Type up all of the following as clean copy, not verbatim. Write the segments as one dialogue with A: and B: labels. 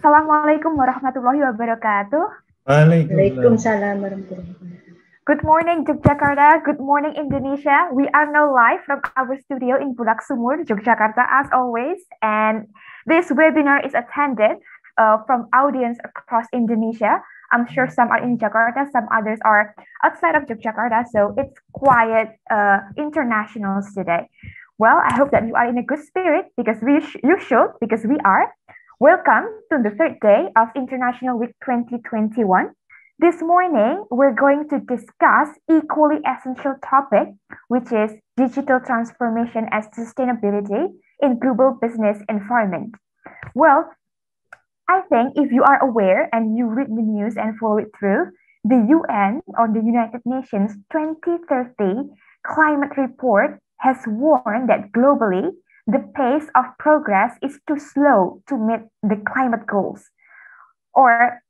A: Assalamualaikum warahmatullahi wabarakatuh.
B: Waalaikumsalam.
C: Waalaikumsalam warahmatullahi wabarakatuh.
A: Good morning, Yogyakarta. Good morning, Indonesia. We are now live from our studio in Bulak Sumur, Yogyakarta, as always. And this webinar is attended from audience across Indonesia. I'm sure some are in Jakarta, some others are outside of Yogyakarta, so it's quite international today. Well, I hope that you are in a good spirit because you should, because we are. Welcome to the third day of International Week 2021. This morning, we're going to discuss equally essential topic, which is digital transformation and sustainability in global business environment. Well, I think if you are aware and you read the news and follow it through, the UN or the United Nations 2030 climate report has warned that globally, the pace of progress is too slow to meet the climate goals or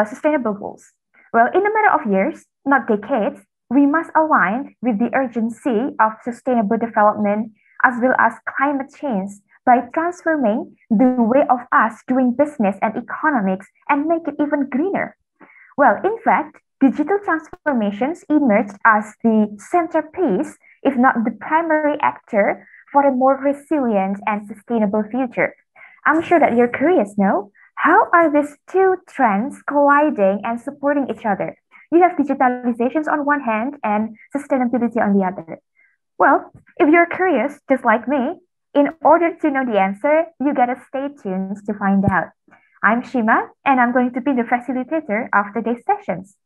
A: sustainable goals. Well, in a matter of years, not decades, we must align with the urgency of sustainable development as well as climate change by transforming the way of us doing business and economics and make it even greener. Well, in fact, digital transformations emerged as the centerpiece, if not the primary actor, for a more resilient and sustainable future. I'm sure that you're curious, no? How are these two trends colliding and supporting each other? You have digitalizations on one hand and sustainability on the other. Well, if you're curious, just like me, in order to know the answer, you gotta stay tuned to find out. I'm Shima, and I'm going to be the facilitator of today's sessions.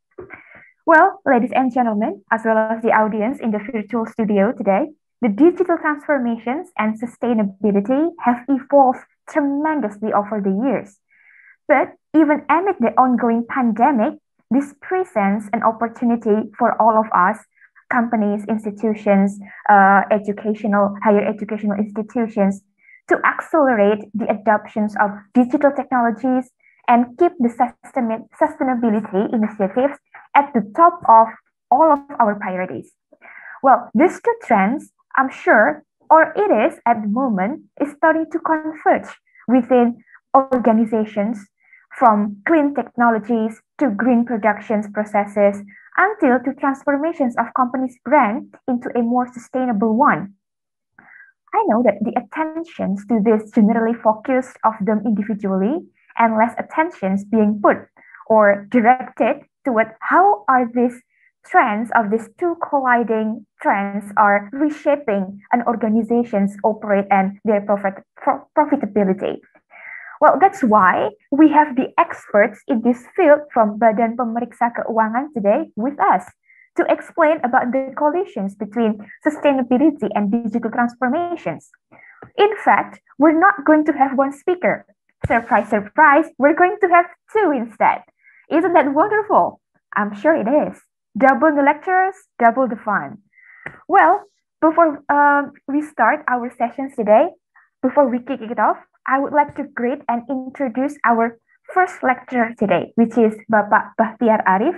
A: Well, ladies and gentlemen, as well as the audience in the virtual studio today, the digital transformations and sustainability have evolved tremendously over the years. But even amid the ongoing pandemic, this presents an opportunity for all of us, companies, institutions, higher educational institutions, to accelerate the adoptions of digital technologies and keep the sustainability initiatives at the top of all of our priorities. Well, these two trends, I'm sure, or it is at the moment, is starting to converge within organizations from clean technologies to green productions processes until to transformations of companies' brand into a more sustainable one. I know that the attentions to this generally focused of them individually and less attentions being put or directed toward how are these trends of these two colliding trends are reshaping an organization's operate and their profitability. Well, that's why we have the experts in this field from Badan Pemeriksa Keuangan today with us to explain about the collisions between sustainability and digital transformations. In fact, we're not going to have one speaker. Surprise, surprise, we're going to have two instead. Isn't that wonderful? I'm sure it is. Double the lecturers, double the fun. Well, before we start our sessions today, before we kick it off, I would like to greet and introduce our first lecturer today, which is Bapak Bahtiar Arif,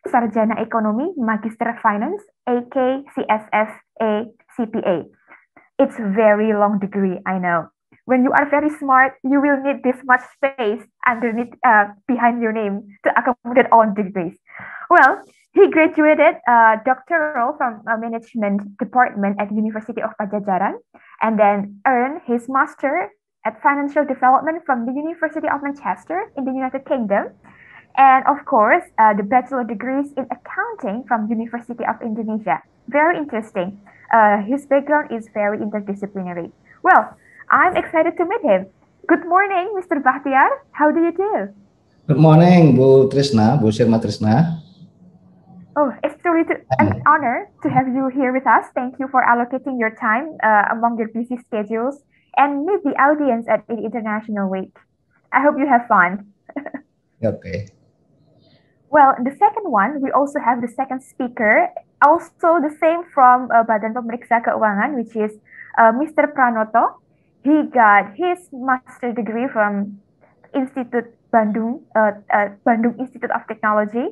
A: Sarjana Ekonomi, Magister Finance, AK CSFA CPA. It's a very long degree, I know. When you are very smart, you will need this much space underneath, behind your name to accommodate all degrees. Well, he graduated doctoral from management department at University of Pajajaran and then earned his master at financial development from the University of Manchester in the United Kingdom. And of course, the bachelor degrees in accounting from University of Indonesia. Very interesting. His background is very interdisciplinary. Well, I'm excited to meet him. Good morning, Mr. Bahtiar. How do you do?
B: Good morning, Bu Trisna, Bu Sirma Trisna.
A: Oh, it's truly an honor to have you here with us. Thank you for allocating your time among your busy schedules and meet the audience at the International Week. I hope you have fun.
B: Okay.
A: Well, the second one, we also have the second speaker, also the same from Badan Pemeriksa Keuangan, which is Mr. Pranoto. He got his master degree from Institute Bandung, Bandung Institute of Technology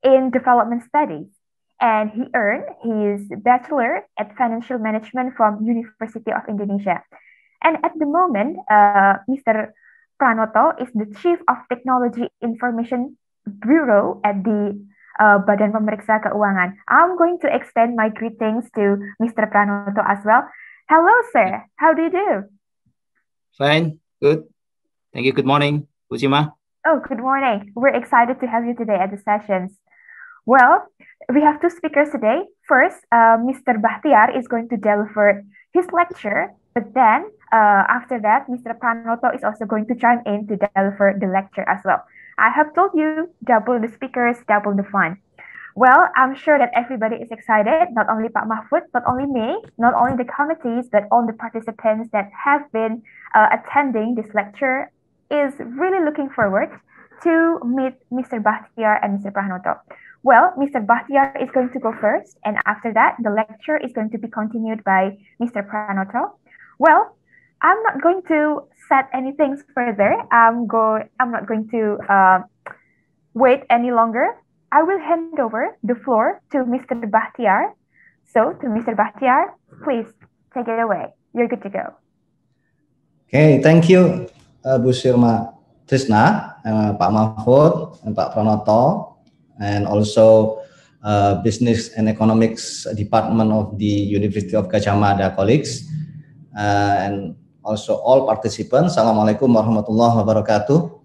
A: in Development Studies. And he earned his bachelor at Financial Management from University of Indonesia. And at the moment, Mr. Pranoto is the Chief of Technology Information Bureau at the Badan Pemeriksa Keuangan. I'm going to extend my greetings to Mr. Pranoto as well. Hello, sir. How do you do?
C: Fine, good. Thank you. Good morning, Usima.
A: Oh, good morning. We're excited to have you today at the sessions. Well, we have two speakers today. First, Mr. Bahtiar is going to deliver his lecture, but then after that, Mr. Pranoto is also going to chime in to deliver the lecture as well. I have told you, double the speakers, double the fun. Well, I'm sure that everybody is excited, not only Pak Mahfud, not only me, not only the committees, but all the participants that have been attending this lecture is really looking forward to meet Mr. Bahtiar and Mr. Pranoto. Well, Mr. Bahtiar is going to go first, and after that, the lecture is going to be continued by Mr. Pranoto. Well, I'm not going to set anything further. I'm not going to wait any longer. I will hand over the floor to Mr. Bahtiar. So, to Mr. Bahtiar, please take it away. You're good to go.
B: Okay, thank you, Bu Sirma Trisna, Pak Mahfud, and Pak Pranoto, and also Business and Economics Department of the University of Gadjah Mada colleagues, and also all participants. Assalamualaikum warahmatullahi wabarakatuh.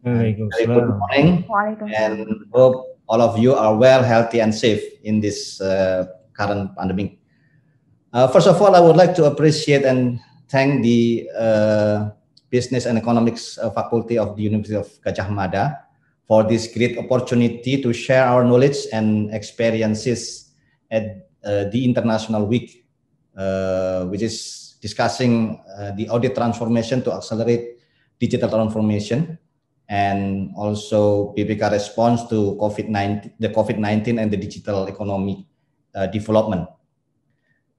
B: Very good morning, and hope all of you are well, healthy, and safe in this current pandemic. First of all, I would like to appreciate and thank the Business and Economics Faculty of the University of Gadjah Mada for this great opportunity to share our knowledge and experiences at the International Week, which is discussing the audit transformation to accelerate digital transformation, and also BPK response to COVID-19 and the digital economy development.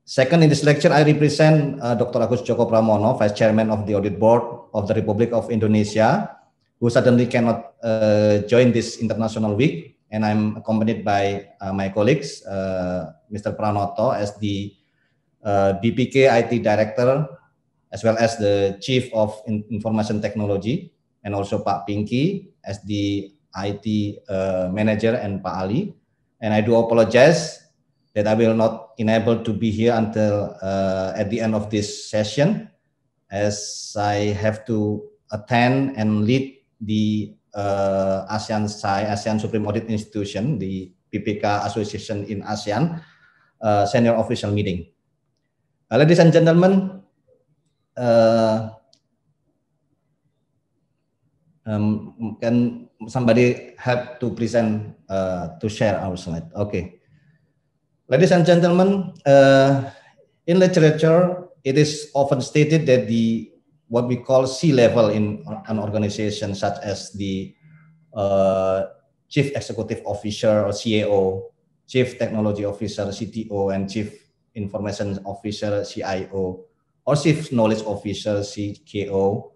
B: Second, in this lecture, I represent Dr. Agus Joko Pramono, Vice Chairman of the Audit Board of the Republic of Indonesia, who suddenly cannot join this International Week, and I'm accompanied by my colleagues, Mr. Pranoto as the BPK IT Director, as well as the Chief of Information Technology, and also Pak Pinky as the IT Manager, and Pak Ali. And I do apologize that I will not enable to be here until at the end of this session, as I have to attend and lead the ASEAN Supreme Audit Institution, the BPK Association in ASEAN, senior official meeting. Ladies and gentlemen, can somebody help to present, to share our slide? Okay. Ladies and gentlemen, in literature, it is often stated that what we call C-level in an organization, such as the Chief Executive Officer or CAO, Chief Technology Officer, CTO, and Chief Information Officer, CIO, or Chief Knowledge Officer, CKO.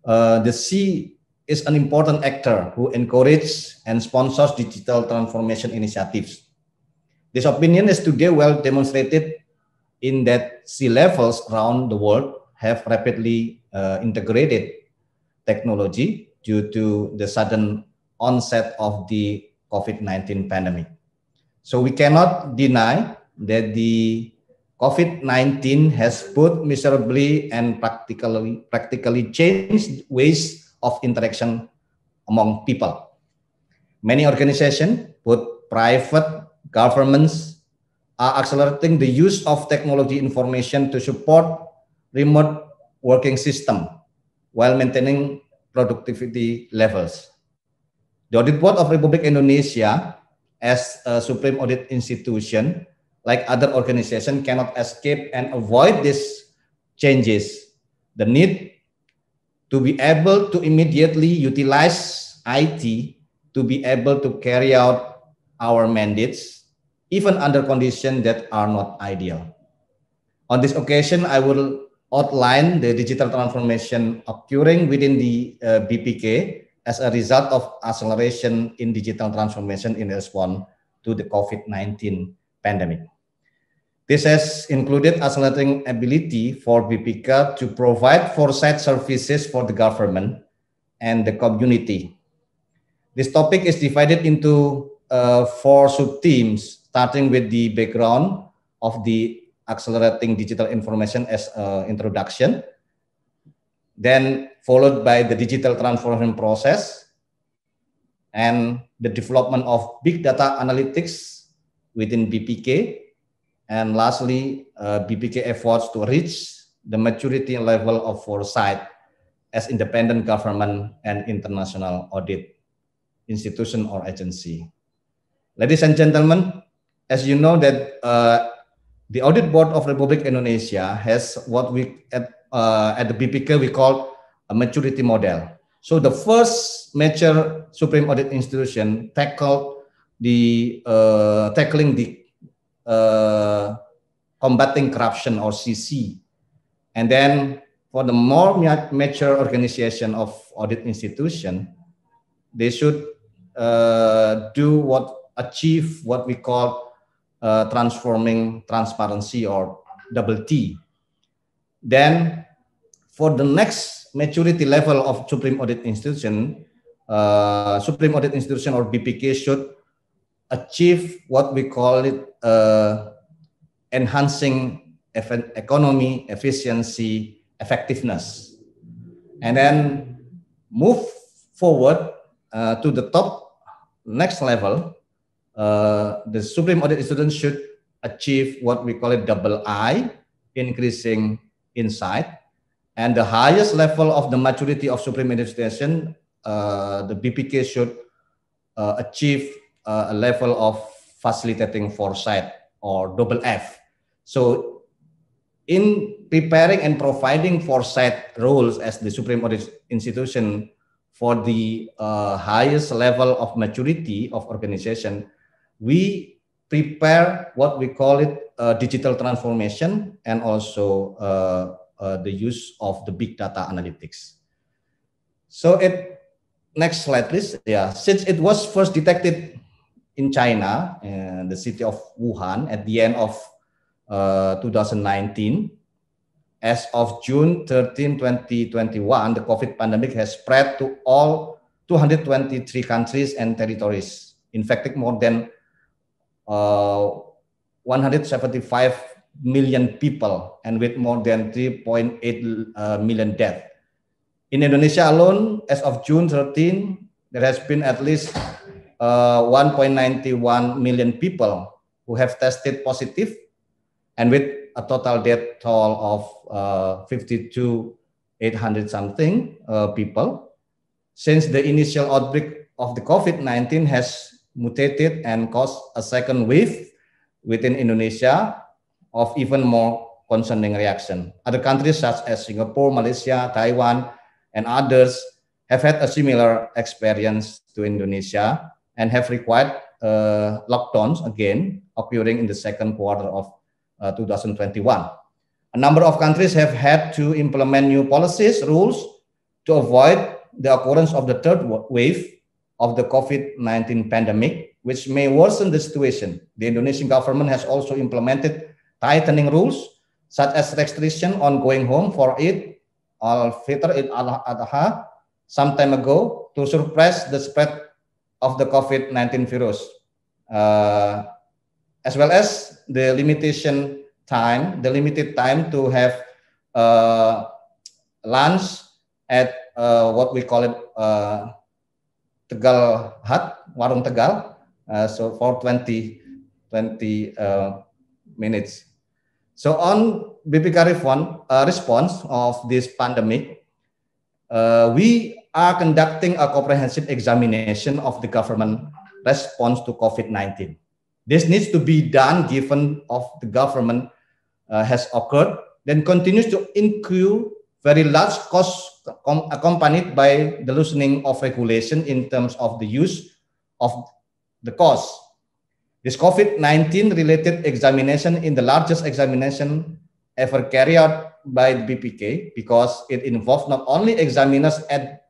B: The C is an important actor who encourages and sponsors digital transformation initiatives. This opinion is today well demonstrated in that C-levels around the world have rapidly integrated technology due to the sudden onset of the COVID-19 pandemic. So we cannot deny that the COVID-19 has both miserably and practically changed ways of interaction among people. Many organizations, both private, governments, are accelerating the use of technology information to support remote working system while maintaining productivity levels. The Audit Board of Republic Indonesia, as a supreme audit institution, like other organizations, cannot escape and avoid these changes. The need to be able to immediately utilize IT to be able to carry out our mandates, even under conditions that are not ideal. On this occasion, I will outline the digital transformation occurring within the BPK as a result of acceleration in digital transformation in response to the COVID-19 pandemic. This has included accelerating ability for BPK to provide foresight services for the government and the community. This topic is divided into 4 sub-themes, starting with the background of the accelerating digital information as introduction, then followed by the digital transformation process and the development of big data analytics within BPK, and lastly, BPK efforts to reach the maturity level of foresight as independent government and international audit institution or agency. Ladies and gentlemen, as you know that the Audit Board of Republic Indonesia has what we at the BPK we call a maturity model. So the first major Supreme Audit Institution tackling the combating corruption or CC, and then for the more mature organization of audit institution, they should achieve what we call transforming transparency or double T. Then for the next maturity level of Supreme Audit Institution, Supreme Audit Institution or BPK should achieve what we call it enhancing economy, efficiency, effectiveness, and then move forward to the top next level. The Supreme Audit Institution should achieve what we call it double I, increasing insight, and the highest level of the maturity of Supreme Audit Institution, the BPK should achieve a level of facilitating foresight or double F. So in preparing and providing foresight roles as the Supreme Audit Institution for the highest level of maturity of organization, we prepare what we call it digital transformation and also the use of the big data analytics. So next slide, please. Yeah, since it was first detected in China, in the city of Wuhan at the end of 2019, as of June 13, 2021, the COVID pandemic has spread to all 223 countries and territories, infecting more than 175 million people and with more than 3.8 million deaths. In Indonesia alone, as of June 13, there has been at least 1.91 million people who have tested positive, and with a total death toll of 52,800 something people. Since the initial outbreak of the COVID-19 has mutated and caused a second wave within Indonesia of even more concerning reaction. Other countries such as Singapore, Malaysia, Taiwan, and others have had a similar experience to Indonesia and have required lockdowns again occurring in the second quarter of 2021. A number of countries have had to implement new policies, rules to avoid the occurrence of the third wave of the COVID-19 pandemic, which may worsen the situation. The Indonesian government has also implemented tightening rules, such as restriction on going home for Eid al-Fitr, Eid al-Adha, some time ago to suppress the spread of the COVID-19 virus, as well as the limited time to have lunch at what we call it Tegal Hut, Warung Tegal, so for 20 minutes. So on BPK response of this pandemic, we are conducting a comprehensive examination of the government response to COVID-19. This needs to be done given of the government has occurred, then continues to incur very large costs accompanied by the loosening of regulation in terms of the use of the cost. This COVID-19 related examination is the largest examination ever carried out by the BPK because it involves not only examiners at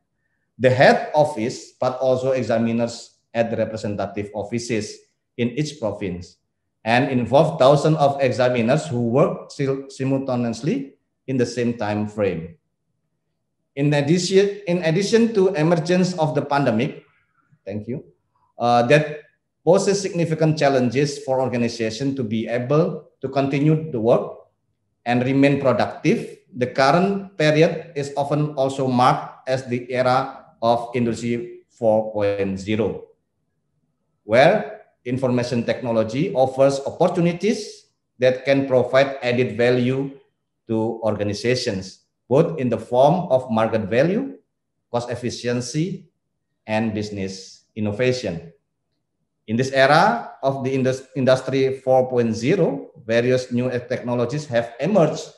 B: the head office, but also examiners at the representative offices in each province. and involve thousands of examiners who work simultaneously in the same time frame. In addition to emergence of the pandemic, that poses significant challenges for organizations to be able to continue the work and remain productive. The current period is often also marked as the era of Industry 4.0, where information technology offers opportunities that can provide added value to organizations, both in the form of market value, cost efficiency, and business innovation. In this era of the Industry 4.0, various new technologies have emerged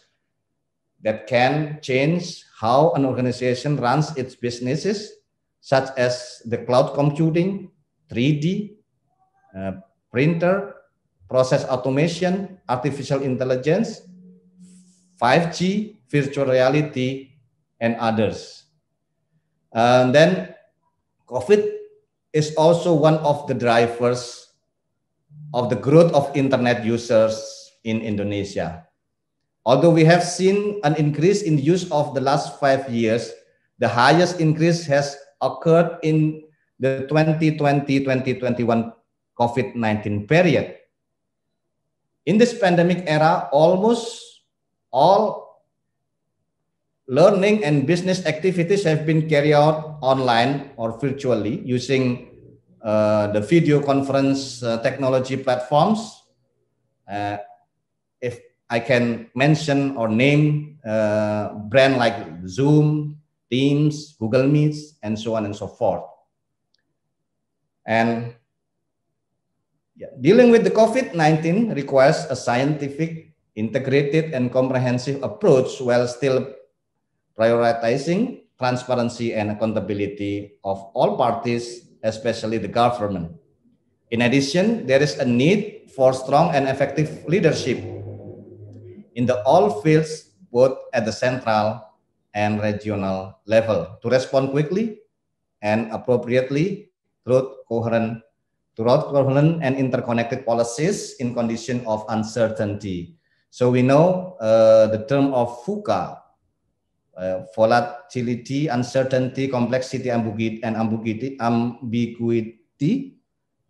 B: that can change how an organization runs its businesses, such as the cloud computing, 3D, printer, process automation, artificial intelligence, 5G, virtual reality, and others. And then COVID is also one of the drivers of the growth of internet users in Indonesia. Although we have seen an increase in use of the last 5 years, the highest increase has occurred in the 2020-2021 COVID-19 period. In this pandemic era, almost all learning and business activities have been carried out online or virtually using the video conference technology platforms. If I can mention or name brand like Zoom, Teams, Google Meets, and so on and so forth. And dealing with the COVID-19 requires a scientific, integrated, and comprehensive approach while still prioritizing transparency and accountability of all parties, especially the government. In addition, there is a need for strong and effective leadership in the all fields, both at the central and regional level, to respond quickly and appropriately through coherent and interconnected policies in condition of uncertainty. So we know the term of VUCA, volatility, uncertainty, complexity, and ambiguity,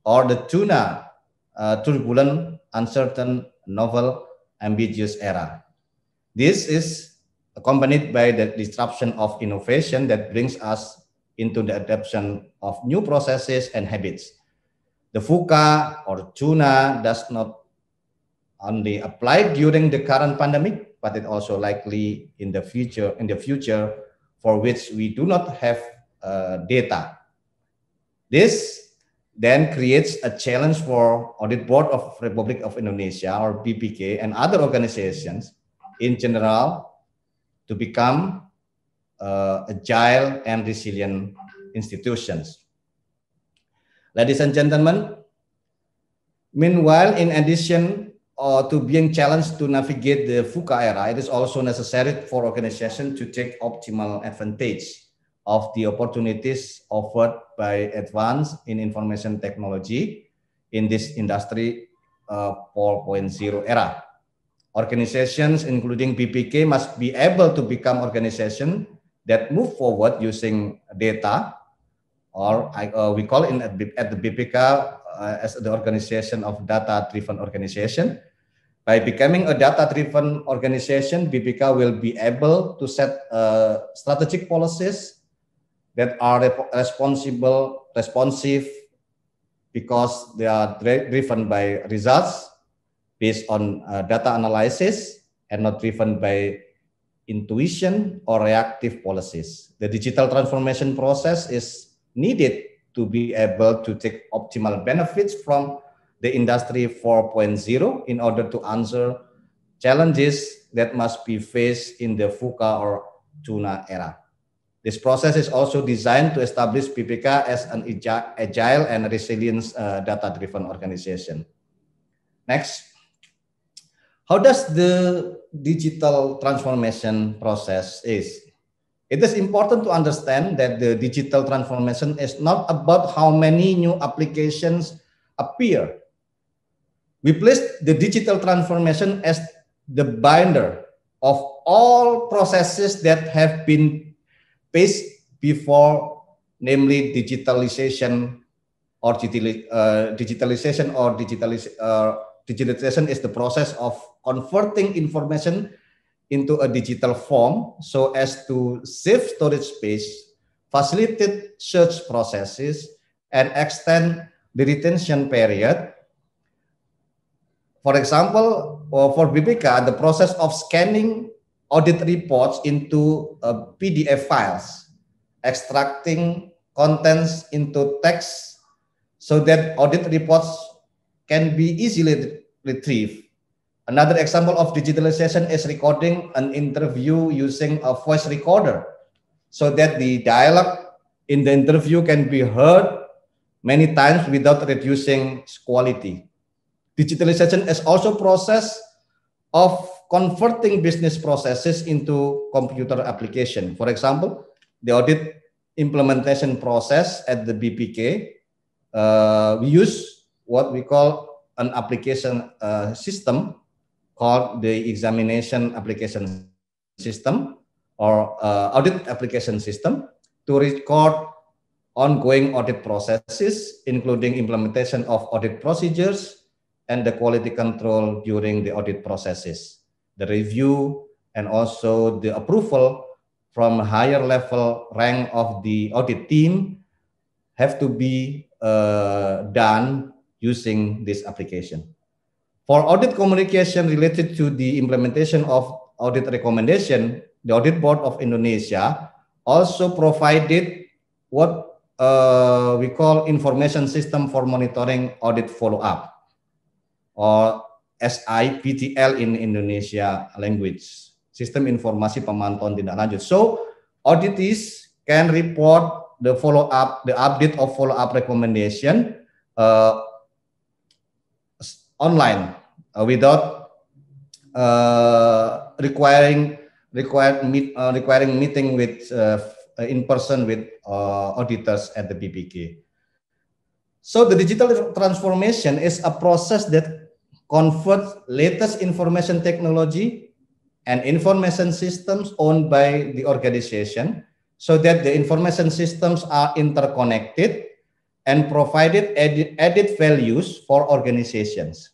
B: or the tuna, turbulent, uncertain, novel, ambiguous era. This is accompanied by the disruption of innovation that brings us into the adoption of new processes and habits. The VUCA or tuna does not only apply during the current pandemic, but it also likely in the future for which we do not have data. This then creates a challenge for Audit Board of Republic of Indonesia or BPK and other organizations in general to become agile and resilient institutions. Ladies and gentlemen, meanwhile, in addition to being challenged to navigate the VUCA era, it is also necessary for organizations to take optimal advantage of the opportunities offered by advance in information technology in this Industry 4.0 era. Organizations, including BPK, must be able to become organizations that move forward using data, or we call it at the BPK as the organization of data-driven organization. By becoming a data-driven organization, BPK will be able to set strategic policies that are responsive because they are driven by results based on data analysis and not driven by intuition or reactive policies. The digital transformation process is needed to be able to take optimal benefits from the Industry 4.0 in order to answer challenges that must be faced in the VUCA or tuna era. This process is also designed to establish BPK as an agile and resilient data-driven organization. Next. How does the digital transformation process is? It is important to understand that the digital transformation is not about how many new applications appear. We place the digital transformation as the binder of all processes that have been faced before, namely digitalization or digitalization is the process of converting information into a digital form so as to save storage space, facilitate search processes, and extend the retention period. For example, for BPK, the process of scanning audit reports into PDF files, extracting contents into text so that audit reports can be easily retrieved. Another example of digitalization is recording an interview using a voice recorder so that the dialogue in the interview can be heard many times without reducing quality. Digitalization is also a process of converting business processes into computer application. For example, the audit implementation process at the BPK, we use what we call an application system called the examination application system or audit application system to record ongoing audit processes, including implementation of audit procedures and the quality control during the audit processes, the review, and also the approval from higher level rank of the audit team have to be done using this application. For audit communication related to the implementation of audit recommendation, the Audit Board of Indonesia also provided what we call information system for monitoring audit follow-up, or SIPTL in Indonesia language, Sistem Informasi Pemantauan Tindak Lanjut. So auditees can report the follow-up, the update of follow-up recommendation online without requiring meeting with in person with auditors at the BPK. So the digital transformation is a process that converts latest information technology and information systems owned by the organization so that the information systems are interconnected and provided added values for organizations.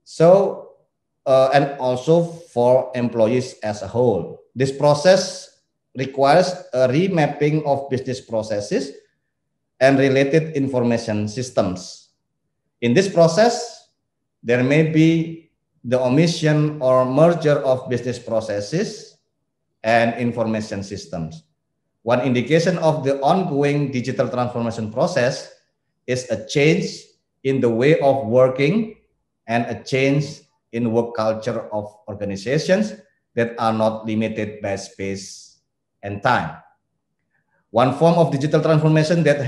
B: So, and also for employees as a whole. This process requires a remapping of business processes and related information systems. In this process, there may be the omission or merger of business processes and information systems. One indication of the ongoing digital transformation process is a change in the way of working and a change in work culture of organizations that are not limited by space and time. One form of digital transformation that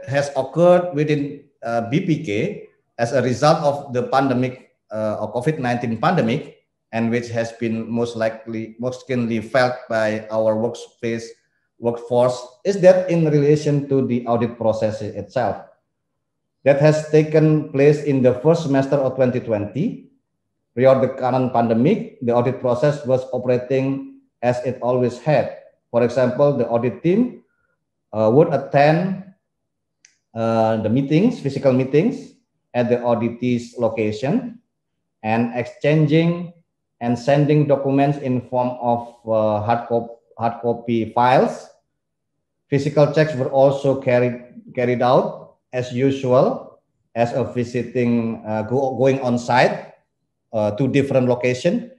B: has occurred within BPK as a result of the pandemic, of COVID-19 pandemic, and which has been most keenly felt by our workforce, is that in relation to the audit process itself that has taken place in the first semester of 2020. Prior the current pandemic, the audit process was operating as it always had. For example, the audit team would attend the meetings, physical meetings at the auditee's location, and exchanging and sending documents in form of hard copy files. Physical checks were also carried out as usual, as a visiting, going on site to different locations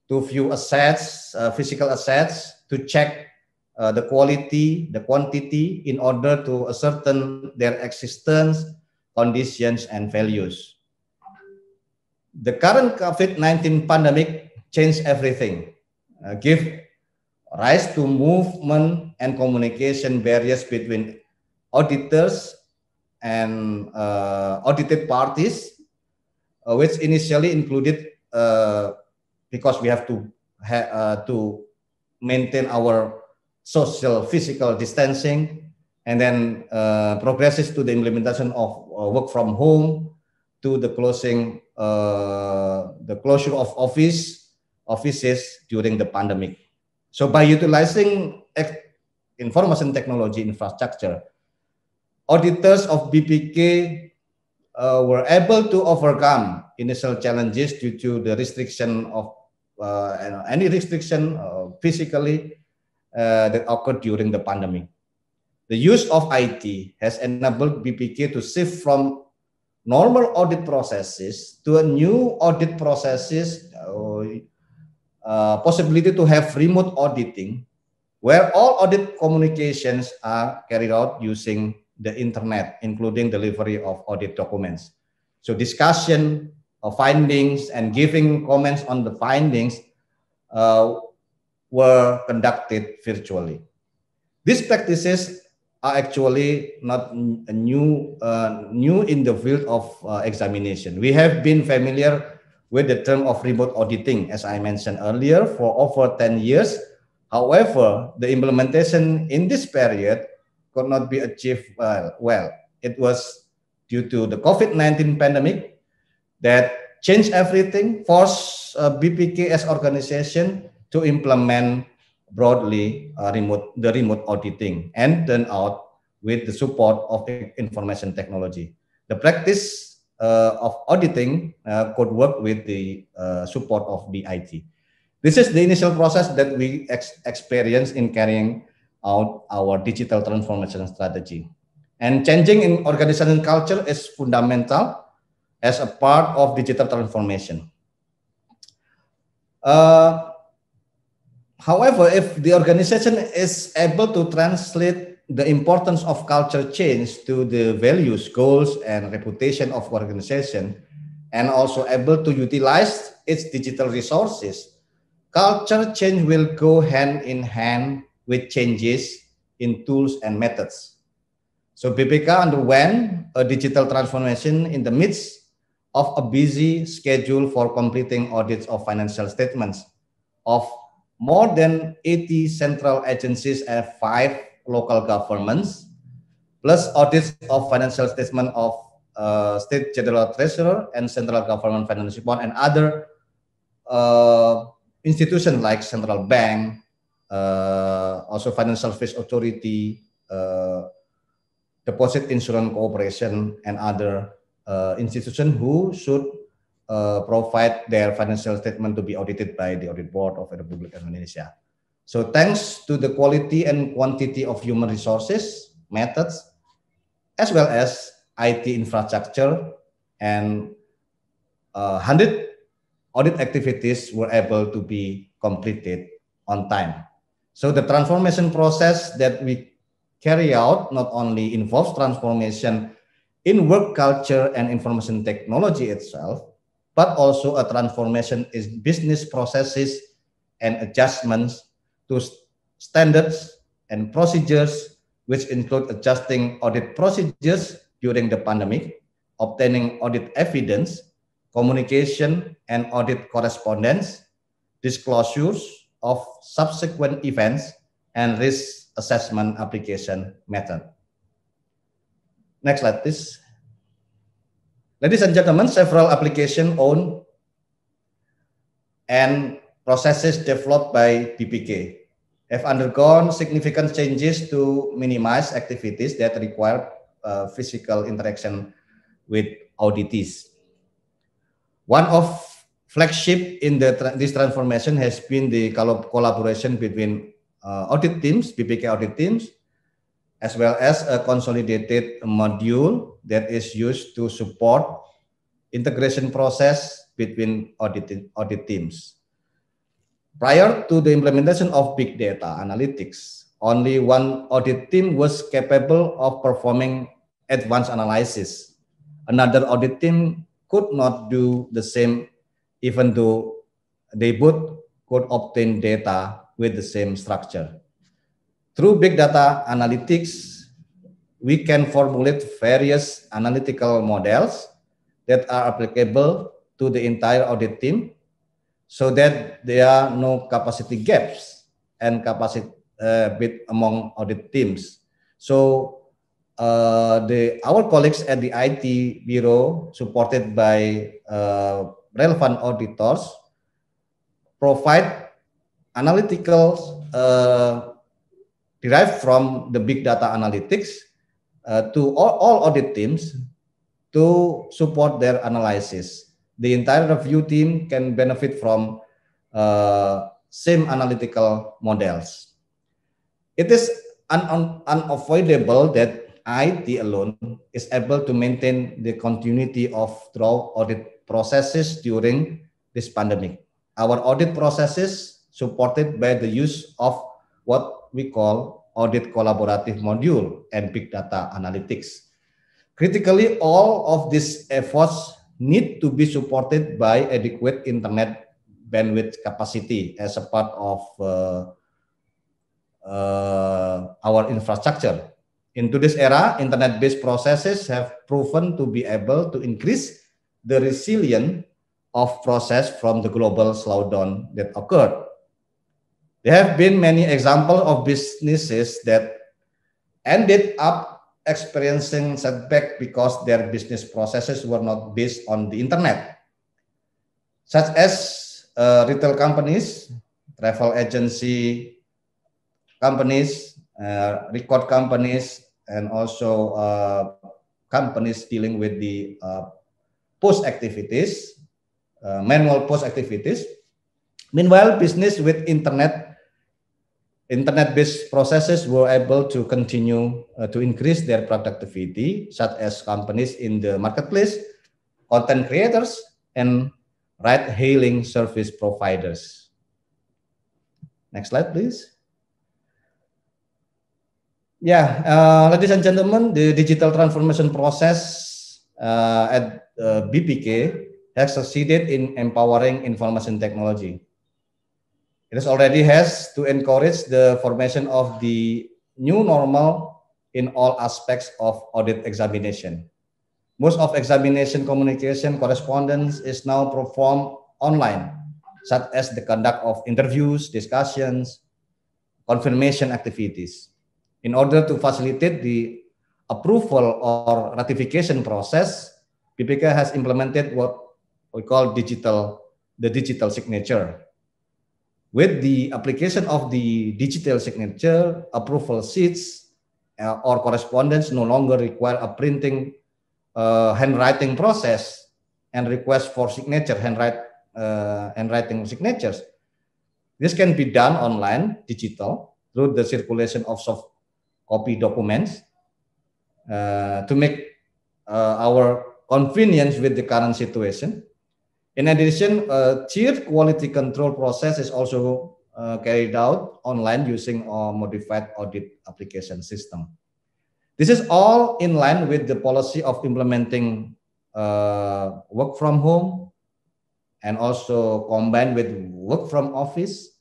B: to view assets, physical assets, to check the quality, the quantity, in order to ascertain their existence, conditions, and values. The current COVID-19 pandemic changed everything, give rise to movement and communication barriers between auditors and audited parties, which initially included, because we have to maintain our social physical distancing, and then progresses to the implementation of work from home, to the closure of offices during the pandemic. So by utilizing information technology infrastructure, auditors of BPK were able to overcome initial challenges due to the restriction of any restriction physically that occurred during the pandemic. The use of IT has enabled BPK to shift from normal audit processes to a new audit processes, possibility to have remote auditing, where all audit communications are carried out using the internet, including delivery of audit documents. So discussion of findings and giving comments on the findings were conducted virtually. These practices are actually not new in the field of examination. We have been familiar with the term of remote auditing, as I mentioned earlier, for over 10 years. However, the implementation in this period could not be achieved well. It was due to the COVID-19 pandemic that changed everything, forced BPK as organization to implement broadly the remote auditing, and turned out with the support of information technology. The practice of auditing could work with the support of the IT. This is the initial process that we experience in carrying out our digital transformation strategy. And changing in organizational culture is fundamental as a part of digital transformation. However, if the organization is able to translate the importance of culture change to the values, goals, and reputation of organization, and also able to utilize its digital resources, culture change will go hand in hand with changes in tools and methods. So BPK underwent a digital transformation in the midst of a busy schedule for completing audits of financial statements of more than 80 central agencies and 5 local governments, plus audits of financial statement of State General Treasurer and Central Government Financial Report and other institutions like Central Bank, also Financial Service Authority, Deposit Insurance Corporation, and other institutions who should provide their financial statement to be audited by the Audit Board of the Republic of Indonesia. So thanks to the quality and quantity of human resources, methods, as well as IT infrastructure, and 100 audit activities were able to be completed on time. So the transformation process that we carry out not only involves transformation in work culture and information technology itself, but also a transformation in business processes and adjustments to standards and procedures, which include adjusting audit procedures during the pandemic, obtaining audit evidence, communication and audit correspondence, disclosures of subsequent events, and risk assessment application method. Next slide, please. Ladies and gentlemen, several applications owned and processes developed by BPK have undergone significant changes to minimize activities that require physical interaction with auditees. One of flagship in this transformation has been the collaboration between audit teams, BPK audit teams, as well as a consolidated module that is used to support integration process between audit teams. Prior to the implementation of big data analytics, only one audit team was capable of performing advanced analysis. Another audit team could not do the same, even though they both could obtain data with the same structure. Through big data analytics, we can formulate various analytical models that are applicable to the entire audit team, so that there are no capacity gaps and capacity among audit teams. So our colleagues at the IT Bureau, supported by relevant auditors, provide analytical derived from the big data analytics to all audit teams to support their analysis. The entire review team can benefit from same analytical models. It is unavoidable that IT alone is able to maintain the continuity of throughout audit processes during this pandemic. Our audit processes supported by the use of what we call audit collaborative module and big data analytics. Critically, all of these efforts need to be supported by adequate internet bandwidth capacity as a part of our infrastructure. In today's era, internet-based processes have proven to be able to increase the resilience of process from the global slowdown that occurred. There have been many examples of businesses that ended up experiencing setback because their business processes were not based on the internet, such as retail companies, travel agency companies, record companies, and also companies dealing with the post activities, manual post activities. Meanwhile, business with internet-based processes were able to continue to increase their productivity, such as companies in the marketplace, content creators, and ride-hailing service providers. Next slide, please. Yeah, ladies and gentlemen, the digital transformation process at BPK has succeeded in empowering information technology. It already has to encourage the formation of the new normal in all aspects of audit examination. Most of examination communication correspondence is now performed online, such as the conduct of interviews, discussions, confirmation activities. In order to facilitate the approval or ratification process, BPK has implemented what we call the digital signature. With the application of the digital signature, approval sheets or correspondence no longer require a printing handwriting process and request for signature handwriting signatures. This can be done online, digital, through the circulation of soft copy documents to make our convenience with the current situation. In addition, a tiered quality control process is also carried out online using a modified audit application system. This is all in line with the policy of implementing work from home and also combined with work from office.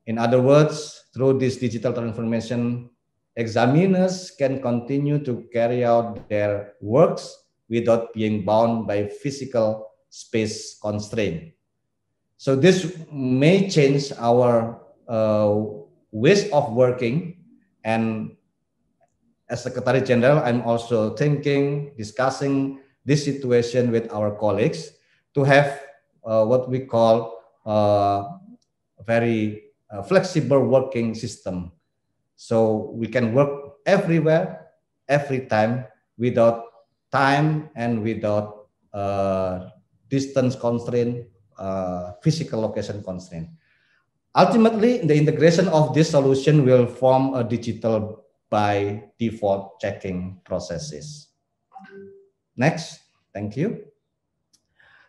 B: In other words, through this digital transformation, examiners can continue to carry out their works without being bound by physical space constraint. So this may change our ways of working, and as Secretary General, I'm also discussing this situation with our colleagues to have what we call a very flexible working system. So we can work everywhere, every time, without time and without distance constraint, physical location constraint. Ultimately, the integration of this solution will form a digital by default checking processes. Next, thank you.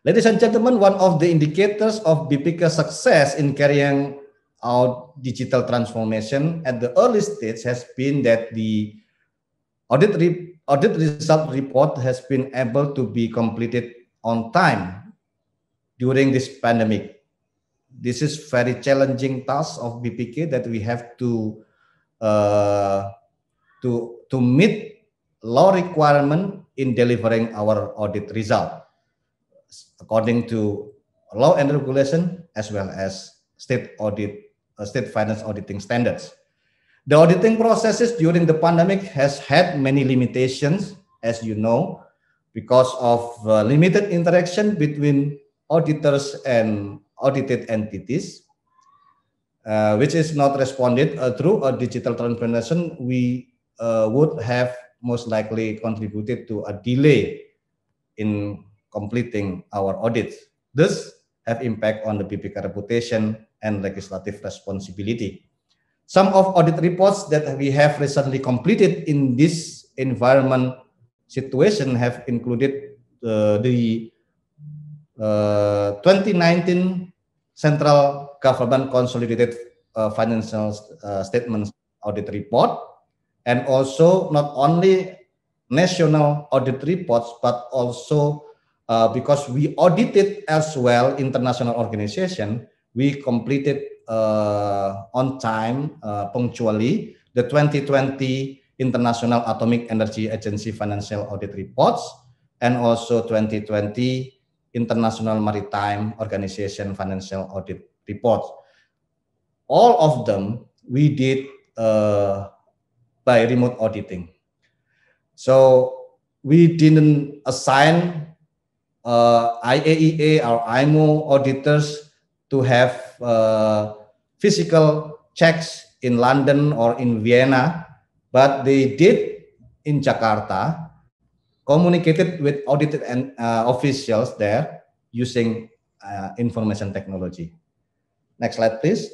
B: Ladies and gentlemen, one of the indicators of BPK success in carrying out digital transformation at the early stage has been that the audit result report has been able to be completed on time during this pandemic. This is very challenging task of BPK that we have to meet law requirement in delivering our audit result according to law and regulation as well as state finance auditing standards. The auditing processes during the pandemic has had many limitations, as you know, because of limited interaction between auditors and audited entities, which is not responded through a digital transformation. We would have most likely contributed to a delay in completing our audits, thus have impact on the BPK reputation and legislative responsibility. Some of audit reports that we have recently completed in this environment situation have included the 2019 Central Government Consolidated Financial Statements Audit Report, and also not only national audit reports, but also because we audited as well international organization, we completed on time, punctually, the 2020 International Atomic Energy Agency Financial Audit Reports, and also 2020 International Maritime Organization Financial Audit Reports. All of them we did by remote auditing. So we didn't assign IAEA or IMO auditors to have physical checks in London or in Vienna, but they did in Jakarta, communicated with audited officials there using information technology. Next slide, please.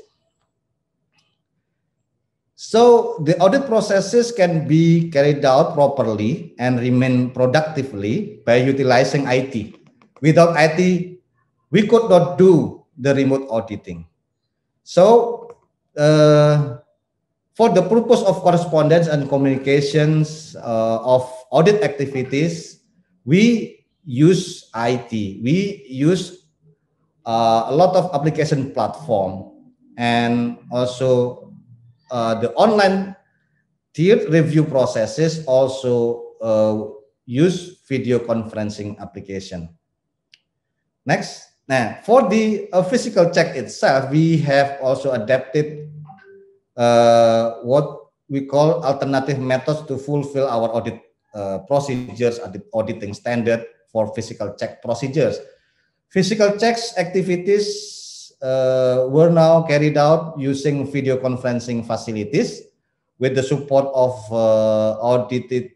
B: So the audit processes can be carried out properly and remain productively by utilizing IT. Without IT, we could not do the remote auditing. So for the purpose of correspondence and communications of audit activities, we use IT. We use a lot of application platform, and also the online tiered review processes also use video conferencing application. Next. Now, for the physical check itself, we have also adapted what we call alternative methods to fulfill our audit procedures at the auditing standard for physical check procedures. Physical checks activities were now carried out using video conferencing facilities with the support of audited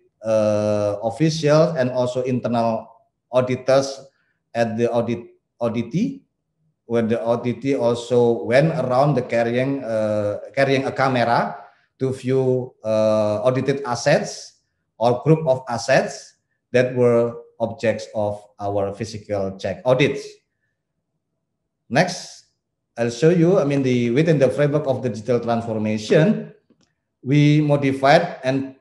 B: officials and also internal auditors at the auditee, where the auditee also went around the carrying a camera to view audited assets or group of assets that were objects of our physical check audits. Next, I'll show you, within the framework of the digital transformation, we modified and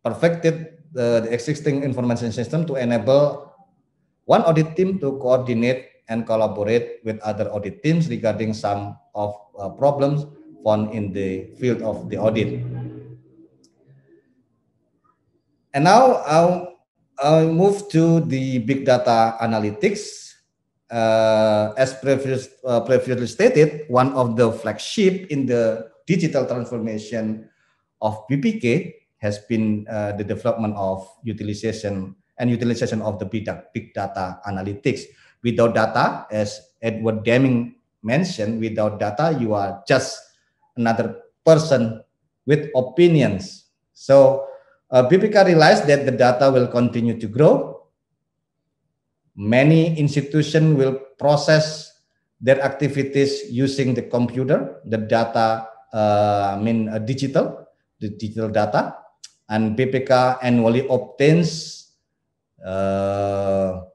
B: perfected the existing information system to enable one audit team to coordinate and collaborate with other audit teams regarding some of problems found in the field of the audit. And now I'll move to the big data analytics. As previously stated, one of the flagship in the digital transformation of BPK has been the development of utilization of the big data analytics. Without data, as Edward Deming mentioned, without data, you are just another person with opinions. So BPK realized that the data will continue to grow. Many institutions will process their activities using the computer, the data, the digital data, and BPK annually obtains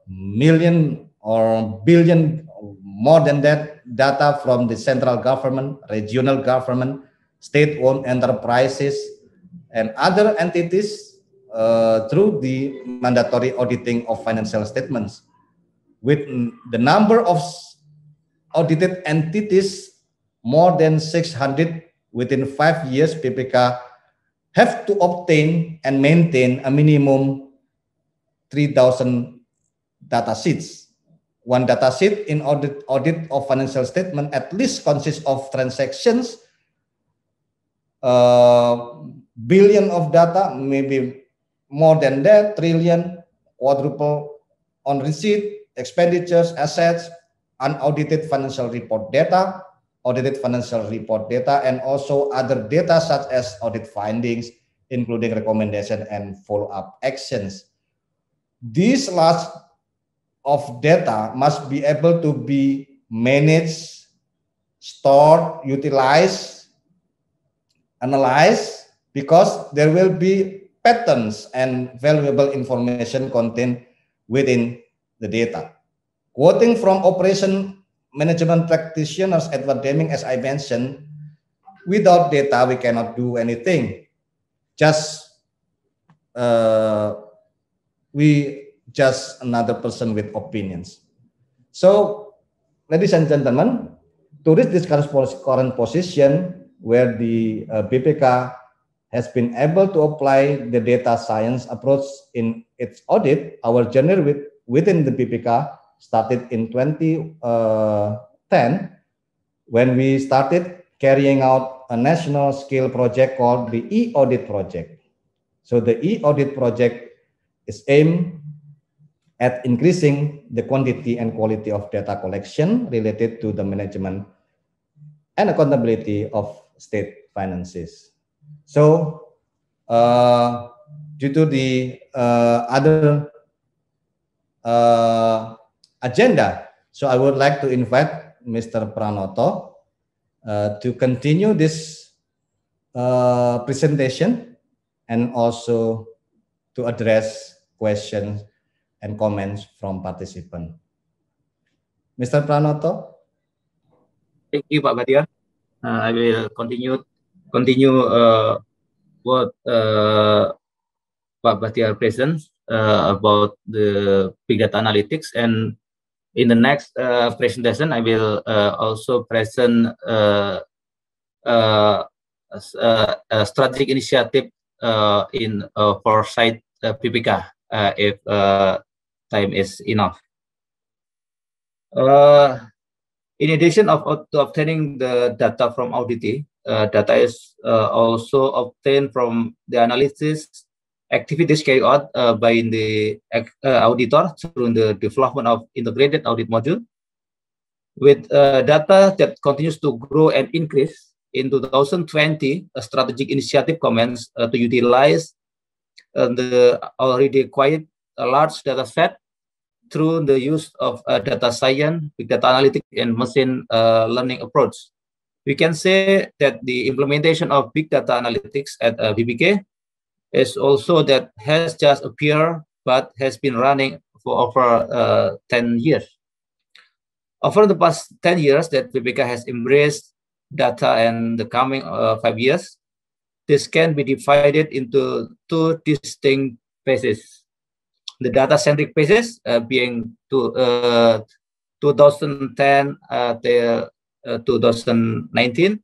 B: million or billion, more than that, data from the central government, regional government, state-owned enterprises, and other entities through the mandatory auditing of financial statements. With the number of audited entities more than 600 within 5 years, BPK have to obtain and maintain a minimum 3,000 data sheets. One data sheet in audit of financial statement at least consists of transactions billion of data, maybe more than that, trillion, quadruple on receipt, expenditures, assets, unaudited financial report data, audited financial report data, and also other data such as audit findings, including recommendation and follow-up actions. This lot of data must be able to be managed, stored, utilized, analyzed, because there will be patterns and valuable information contained within the data. Quoting from operation management practitioners Edward Deming, as I mentioned, without data we cannot do anything. We just another person with opinions. So, ladies and gentlemen, to reach this current position where the BPK has been able to apply the data science approach in its audit, our journey within the BPK started in 2010 when we started carrying out a national scale project called the e-audit project. So the e-audit project is aimed at increasing the quantity and quality of data collection related to the management and accountability of state finances. So due to the other agenda, so I would like to invite Mr. Pranoto to continue this presentation and also to address questions and comments from participants. Mr. Pranoto.
C: Thank you, Pak Batiar. I will continue what Pak Batiar presents about the big data analytics, and in the next presentation I will also present a strategic initiative in foresight BPK if time is enough. In addition to obtaining the data from audit, data is also obtained from the analysis activities carried out by the auditor through the development of integrated audit module. With data that continues to grow and increase, in 2020, a strategic initiative commenced to utilize the already acquired large data set through the use of data science, big data analytics, and machine learning approach. We can say that the implementation of big data analytics at BPK is also that has just appeared but has been running for over 10 years. Over the past 10 years that BPK has embraced data and the coming 5 years, this can be divided into two distinct phases. The data-centric phases being 2010 till 2019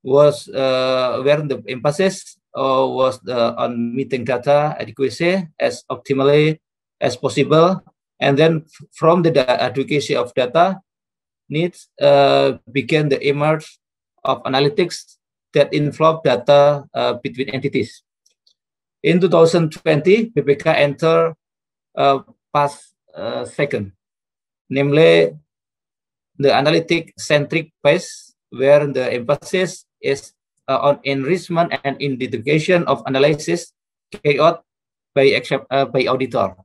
C: was where the emphasis was on meeting data adequacy as optimally as possible, and then from the adequacy of data needs began the emerge of analytics that involve data between entities. In 2020, BPK entered past second, namely the analytic-centric phase, where the emphasis is on enrichment and identification of analysis carried out by auditor.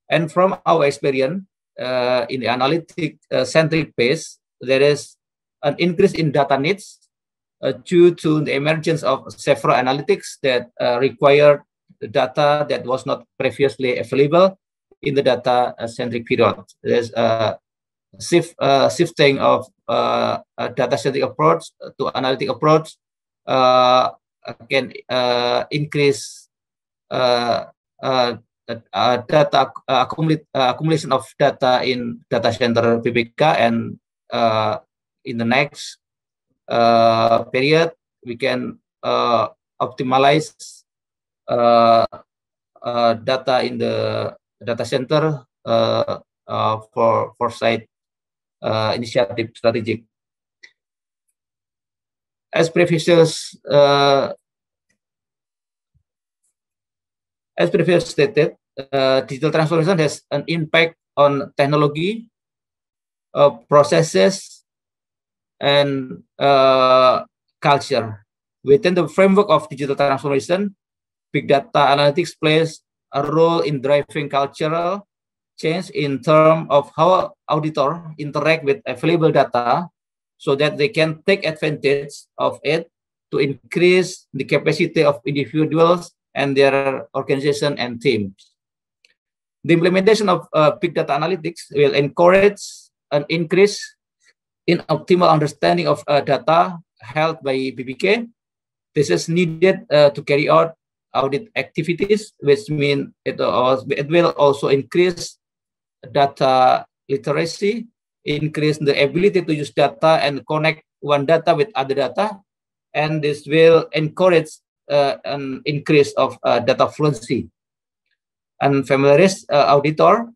C: And from our experience in the analytic-centric phase, there is an increase in data needs due to the emergence of several analytics that require the data that was not previously available in the data-centric period. There's a shifting of a data-centric approach to analytic approach can increase data accumulation of data in data center BPK, and in the next period we can optimize data in the data center for foresight initiative strategic. as previously stated, digital transformation has an impact on technology, processes, and culture. Within the framework of digital transformation, big data analytics plays a role in driving cultural change in terms of how auditors interact with available data so that they can take advantage of it to increase the capacity of individuals and their organization and teams. The implementation of big data analytics will encourage an increase in optimal understanding of data held by BPK. This is needed to carry out audit activities, which means it will also increase data literacy, increase the ability to use data and connect one data with other data, and this will encourage an increase of data fluency and familiarize auditor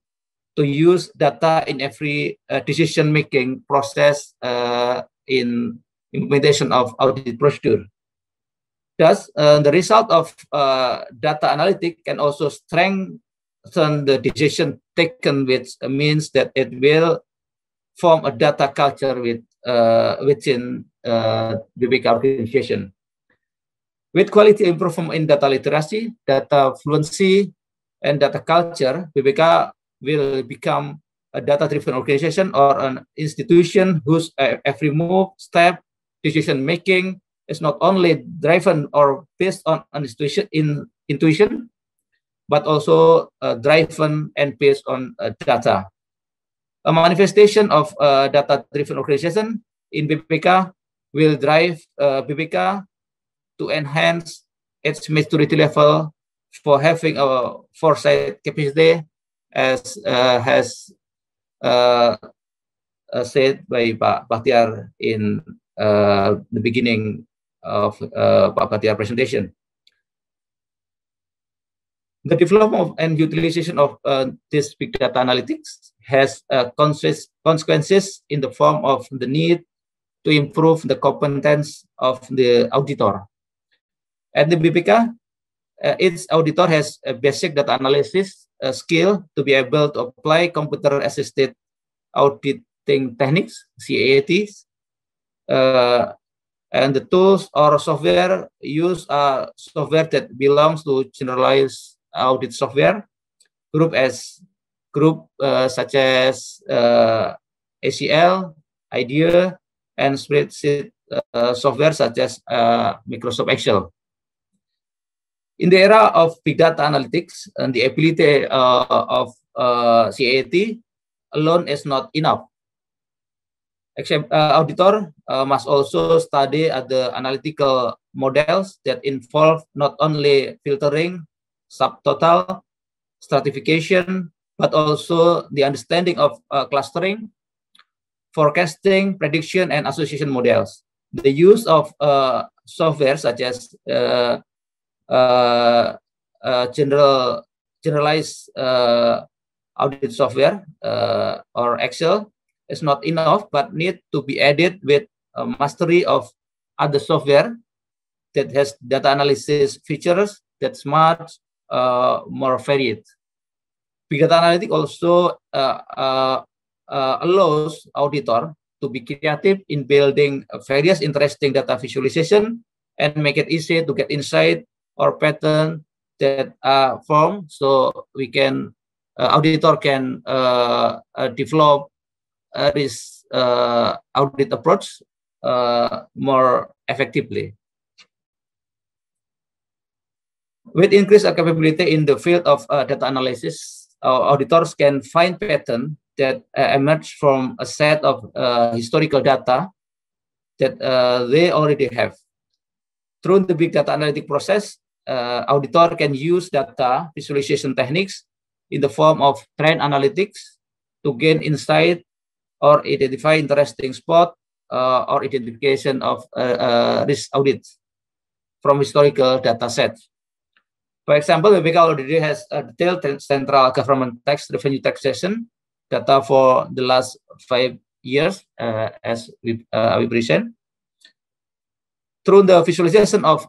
C: to use data in every decision-making process in implementation of audit procedure. Thus, the result of data analytics can also strengthen the decision taken, which means that it will form a data culture within BPK organization. With quality improvement in data literacy, data fluency, and data culture, BPK will become a data-driven organization or an institution whose every move, step, decision-making is not only driven or based on intuition, but also driven and based on data. A manifestation of data-driven organization in BPK will drive BPK to enhance its maturity level for having a foresight capacity, as has said by Pak Bahtiar in the beginning of Pak Bahtiar presentation. The development and utilization of this big data analytics has consequences in the form of the need to improve the competence of the auditor. At the BPK, its auditor has a basic data analysis skill to be able to apply computer-assisted auditing techniques, CAATs, and the tools or software used are software that belongs to generalized audit software group such as ACL, IDEA, and spreadsheet software such as Microsoft Excel. In the era of big data analytics, and the ability of CAAT alone is not enough. Auditor must also study the analytical models that involve not only filtering, subtotal, stratification, but also the understanding of clustering, forecasting, prediction, and association models. The use of software such as generalized audit software or Excel is not enough, but need to be added with mastery of other software that has data analysis features that's much more varied. Big data analytics also allows auditor to be creative in building various interesting data visualization and make it easy to get insight or pattern that are formed, so we can auditor can develop this audit approach more effectively. With increased capability in the field of data analysis, auditors can find patterns that emerge from a set of historical data that they already have. Through the big data analytic process, auditor can use data visualization techniques in the form of trend analytics to gain insight or identify interesting spot or identification of risk audits from historical data sets. For example, BPK already has a detailed central government tax revenue taxation data for the last 5 years, as we present. through the visualization of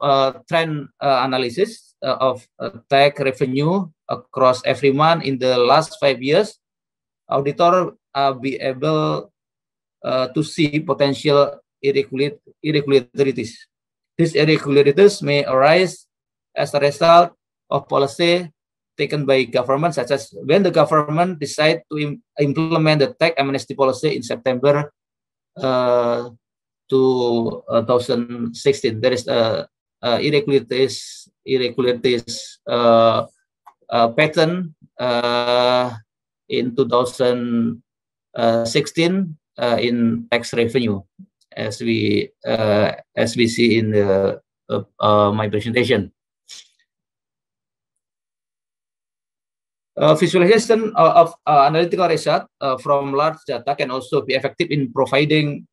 C: trend analysis of tech revenue across every month in the last 5 years, auditor be able to see potential irregularities. These irregularities may arise as a result of policy taken by government, such as when the government decide to implement the tax amnesty policy in September 2016. There is irregularities pattern in 2016 in tax revenue, as we see in the my presentation. Visualization of analytical result from large data can also be effective in providing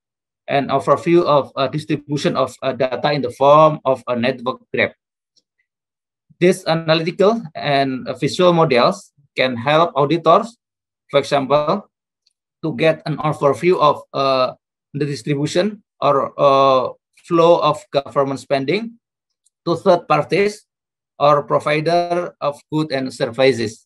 C: an overview of distribution of data in the form of a network graph. These analytical and visual models can help auditors, for example, to get an overview of the distribution or flow of government spending to third parties or provider of goods and services.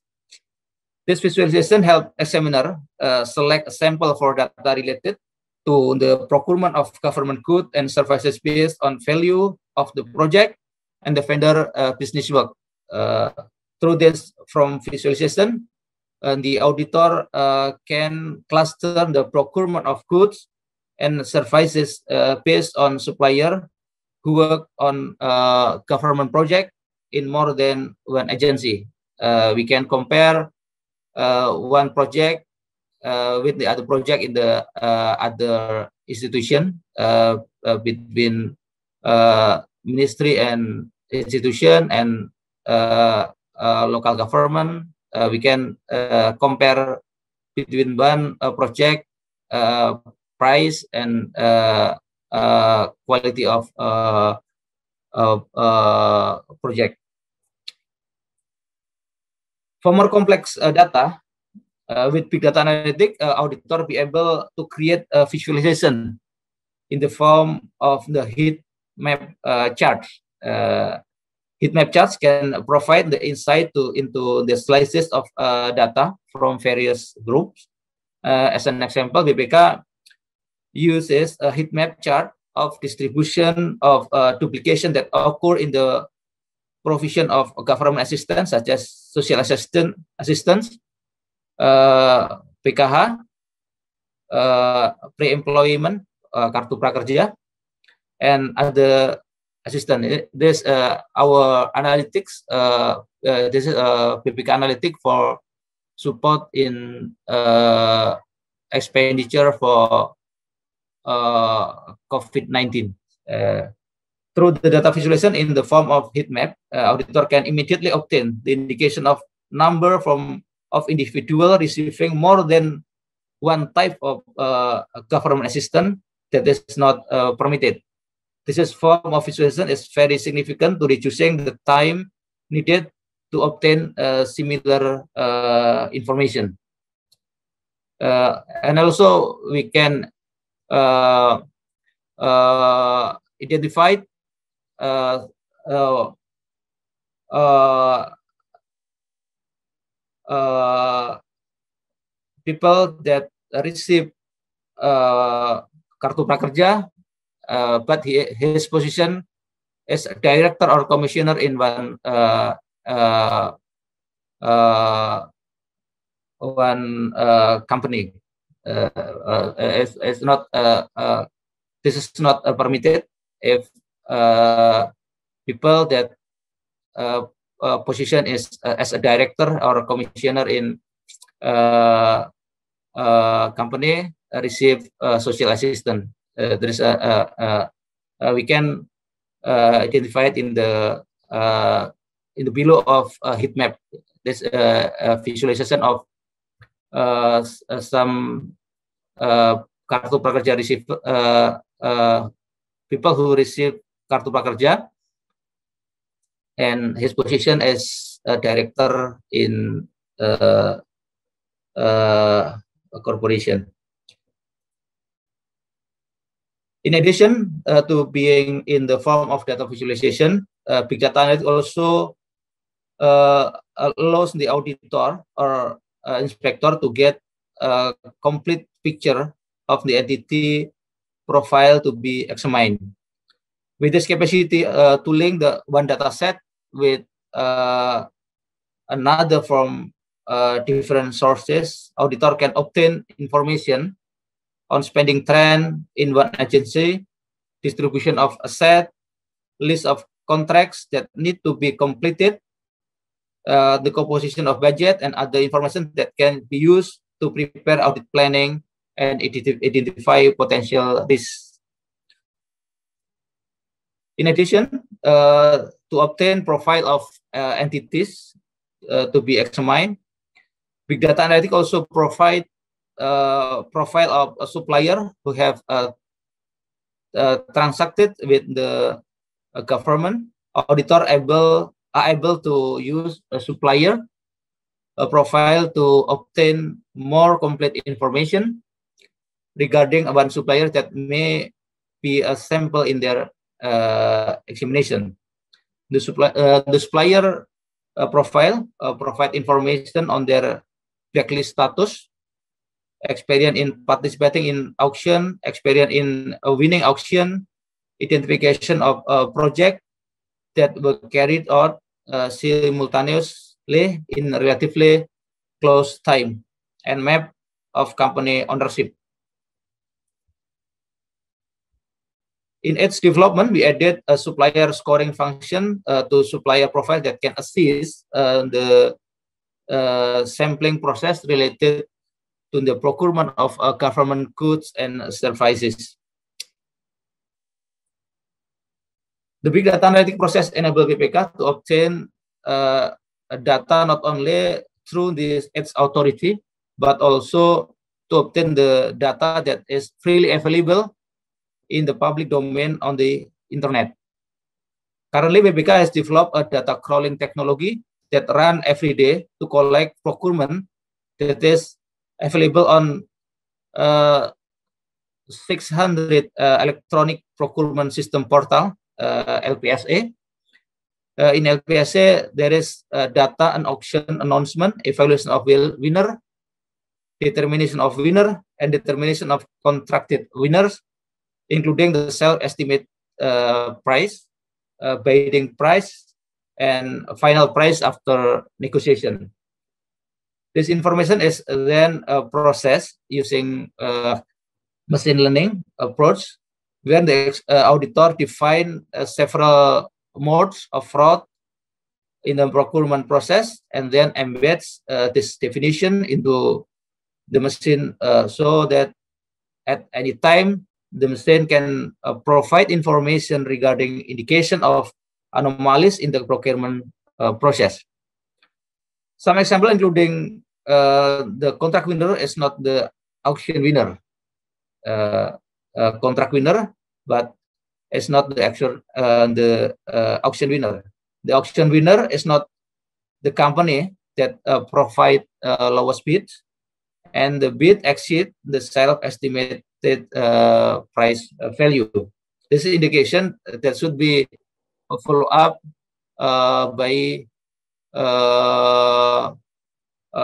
C: This visualization helps examiner select a sample for data related to the procurement of government goods and services based on value of the project and the vendor business work. Through this from visualization, the auditor can cluster the procurement of goods and services based on supplier who work on government project in more than one agency. We can compare one project with the other project in the other institution between ministry and institution and local government. We can compare between one project price and quality of project. For more complex data, with big data analytics, auditor be able to create a visualization in the form of the heat map chart. Heat map charts can provide the insight into the slices of data from various groups. As an example, BPK uses a heat map chart of distribution of duplication that occur in the provision of government assistance, such as social assistance, PKH, pre-employment, kartu prakerja, and other assistance. This our analytics. This is BPK analytic for support in expenditure for COVID-19. Through the data visualization in the form of heat map, auditor can immediately obtain the indication of number of individual receiving more than one type of government assistance that is not permitted. This form of visualization is very significant to reducing the time needed to obtain similar information. And also we can identify people that receive kartu prakerja, but his position as a director or commissioner in one company. It's not this is not permitted if people that position is as a director or a commissioner in company receive social assistance. There is we can identify it in the below of heat map. This visualization of some kartu prakerja receive people who receive kartu prakerja, and his position as a director in a corporation. In addition to being in the form of data visualization, big data analytics also allows the auditor or inspector to get a complete picture of the entity profile to be examined. With this capacity to link the one data set with another from different sources, auditor can obtain information on spending trend in one agency, distribution of asset, list of contracts that need to be completed, the composition of budget, and other information that can be used to prepare audit planning and identify potential risks. In addition, to obtain profile of entities to be examined, big data analytics also provide profile of a supplier who have transacted with the government. Auditor are able to use a supplier profile to obtain more complete information regarding one supplier that may be a sample in their examination. The supplier profile provide information on their blacklist status, experience in participating in auction, experience in winning auction, identification of a project that were carried out simultaneously in relatively close time, and map of company ownership. In its development, we added a supplier scoring function to supplier profile that can assist the sampling process related to the procurement of government goods and services. The big data analytic process enable BPK to obtain data not only through its authority, but also to obtain the data that is freely available in the public domain on the internet. Currently, BPK has developed a data crawling technology that run every day to collect procurement that is available on 600 electronic procurement system portal, LPSA. In LPSA, there is data and auction announcement, evaluation of winner, determination of winner, and determination of contracted winners, including the self-estimate price, bidding price, and final price after negotiation. This information is then processed using machine learning approach, where the auditor define several modes of fraud in the procurement process, and then embeds this definition into the machine so that at any time the machine can provide information regarding indication of anomalies in the procurement process. Some example including the contract winner is not the auction winner. Contract winner, but it's not the actual auction winner. The auction winner is not the company that provide lowest bid, and the bid exceed the self-estimated price value. This is indication that should be follow up by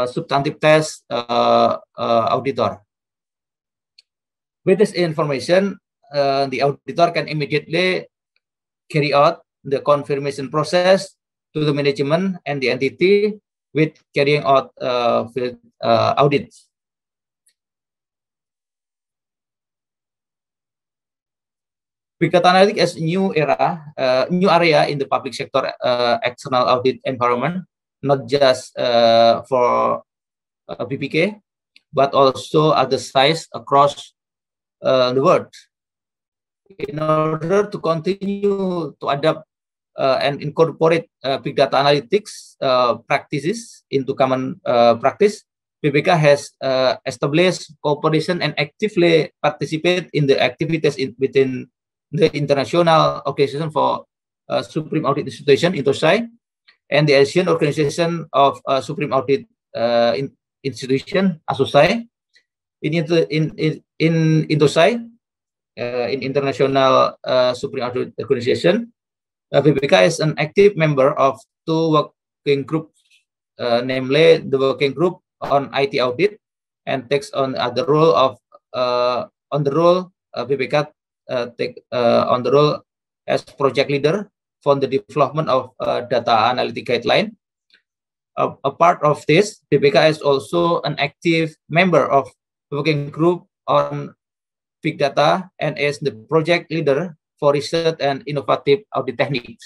C: substantive test auditor. With this information, the auditor can immediately carry out the confirmation process to the management and the entity with carrying out field audits. Big data analytics is new area in the public sector external audit environment, not just for BPK, but also other sites across the world. In order to continue to adapt and incorporate big data analytics practices into common practice, BPK has established cooperation and actively participate in the activities within the International Organization for Supreme Audit Institution, INTOSAI, and the Asian Organization of Supreme Audit Institution, ASOSAI. In INTOSAI, in international Supreme Audit Organization. BPK is an active member of two working groups, namely the working group on IT audit, and takes on the role of BPK take on the role as project leader for the development of data analytic guideline. A part of this, BPK is also an active member of the working group on big data and is the project leader for research and innovative audit techniques.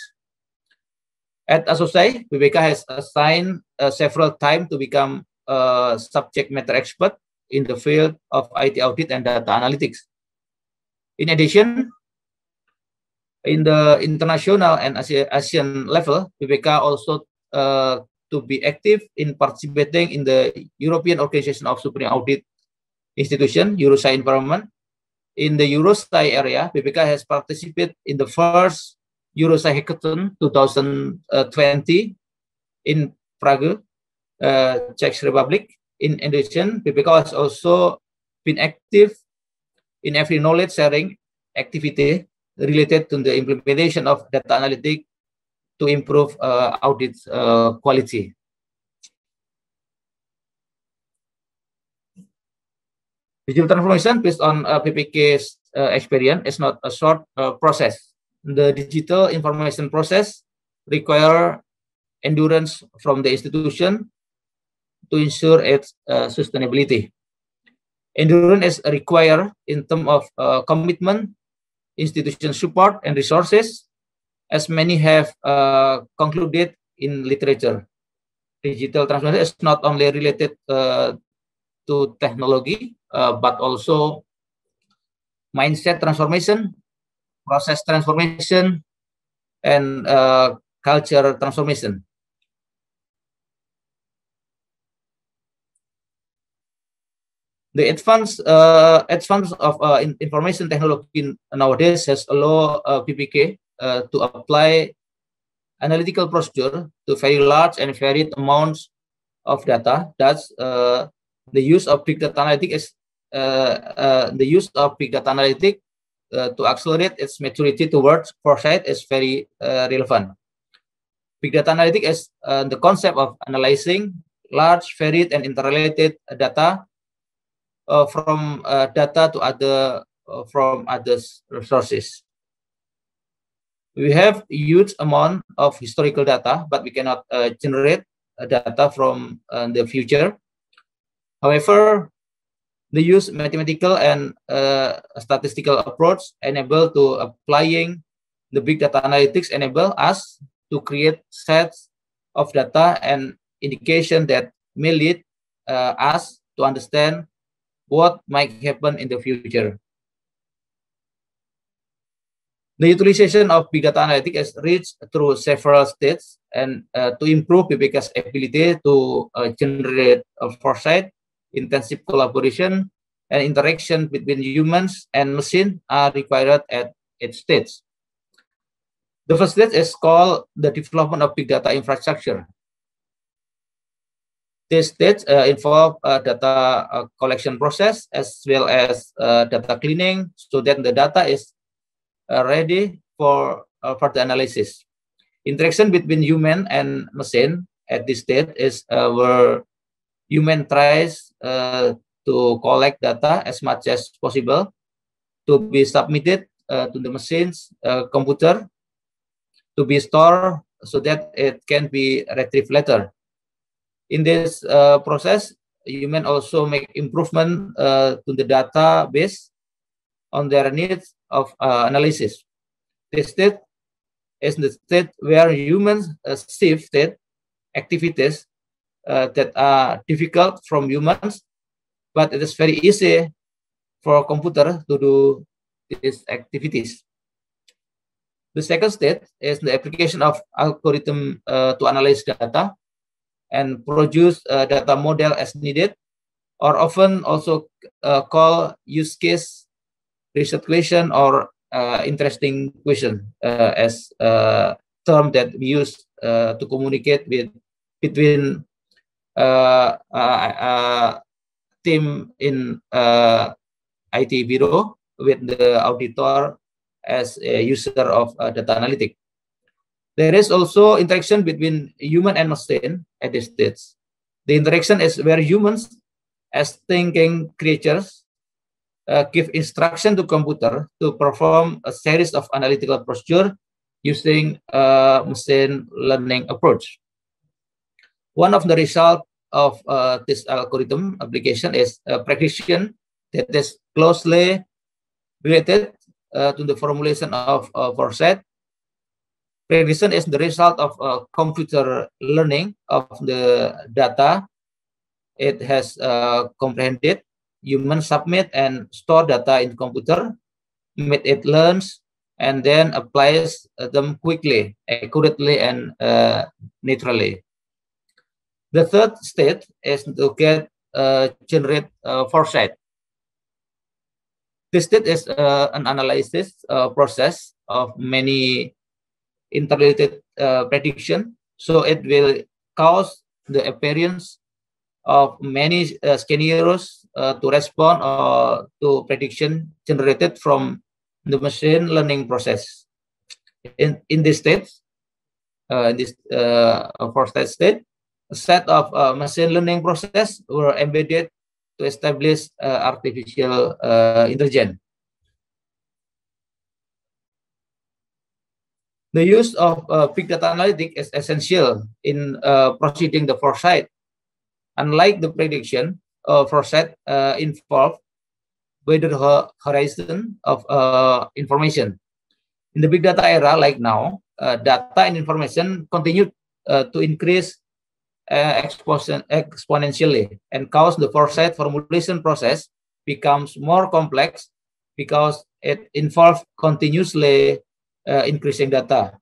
C: At ASOSAI, BPK has assigned several times to become a subject matter expert in the field of IT audit and data analytics. In addition, in the international and ASEAN level, BPK also to be active in participating in the European Organization of Supreme Audit Institution, EuroSAI environment. In the EuroSAI area, BPK has participated in the first EuroSAI Hackathon 2020 in Prague, Czech Republic. In addition, BPK has also been active in every knowledge sharing activity related to the implementation of data analytics to improve audit quality. Digital transformation based on BPK's experience is not a short process. The digital information process requires endurance from the institution to ensure its sustainability. Endurance is required in terms of commitment, institution support, and resources, as many have concluded in literature. Digital transformation is not only related to technology, but also mindset transformation, process transformation, and culture transformation. The advance of information technology nowadays has allowed BPK to apply analytical procedure to very large and varied amounts of data. Thus, the use of big data analytics to accelerate its maturity towards foresight is very relevant. Big data analytics is the concept of analyzing large, varied, and interrelated data from data to from other sources. We have a huge amount of historical data, but we cannot generate data from the future. However, the use mathematical and statistical approach enable to applying the big data analytics enable us to create sets of data and indication that may lead us to understand what might happen in the future. The utilization of big data analytics is reached through several stages, and to improve BPK's ability to generate foresight, intensive collaboration, and interaction between humans and machine are required at each stage. The first stage is called the development of big data infrastructure. This stage involves data collection process as well as data cleaning, so that the data is ready for further analysis. Interaction between human and machine at this stage is where human tries to collect data as much as possible to be submitted to the machine's computer to be stored so that it can be retrieved later. In this process, human also make improvement to the database on their needs of analysis. This state is the state where humans shifted activities that are difficult from humans, but it is very easy for a computer to do these activities. The second state is the application of algorithm to analyze data and produce data model as needed, or often also called use case research question or interesting question as a term that we use to communicate between team in IT bureau with the auditor as a user of data analytics. There is also interaction between human and machine at this stage. The interaction is where humans, as thinking creatures, give instruction to computer to perform a series of analytical procedure using a machine learning approach. One of the results of this algorithm application is prediction that is closely related to the formulation of foresight. Prediction is the result of computer learning of the data it has comprehended. Humans submit and store data in computer, it learns, and then applies them quickly, accurately, and naturally. The third state is to get generate foresight. This state is an analysis process of many interrelated prediction, so it will cause the appearance of many scenarios to respond to prediction generated from the machine learning process. In this state, foresight state, a set of machine learning process were embedded to establish artificial intelligence. The use of big data analytics is essential in proceeding the foresight. Unlike the prediction, foresight involves wider horizon of information. In the big data era, like now, data and information continue to increase exponentially, and cause the foresight formulation process becomes more complex because it involves continuously increasing data.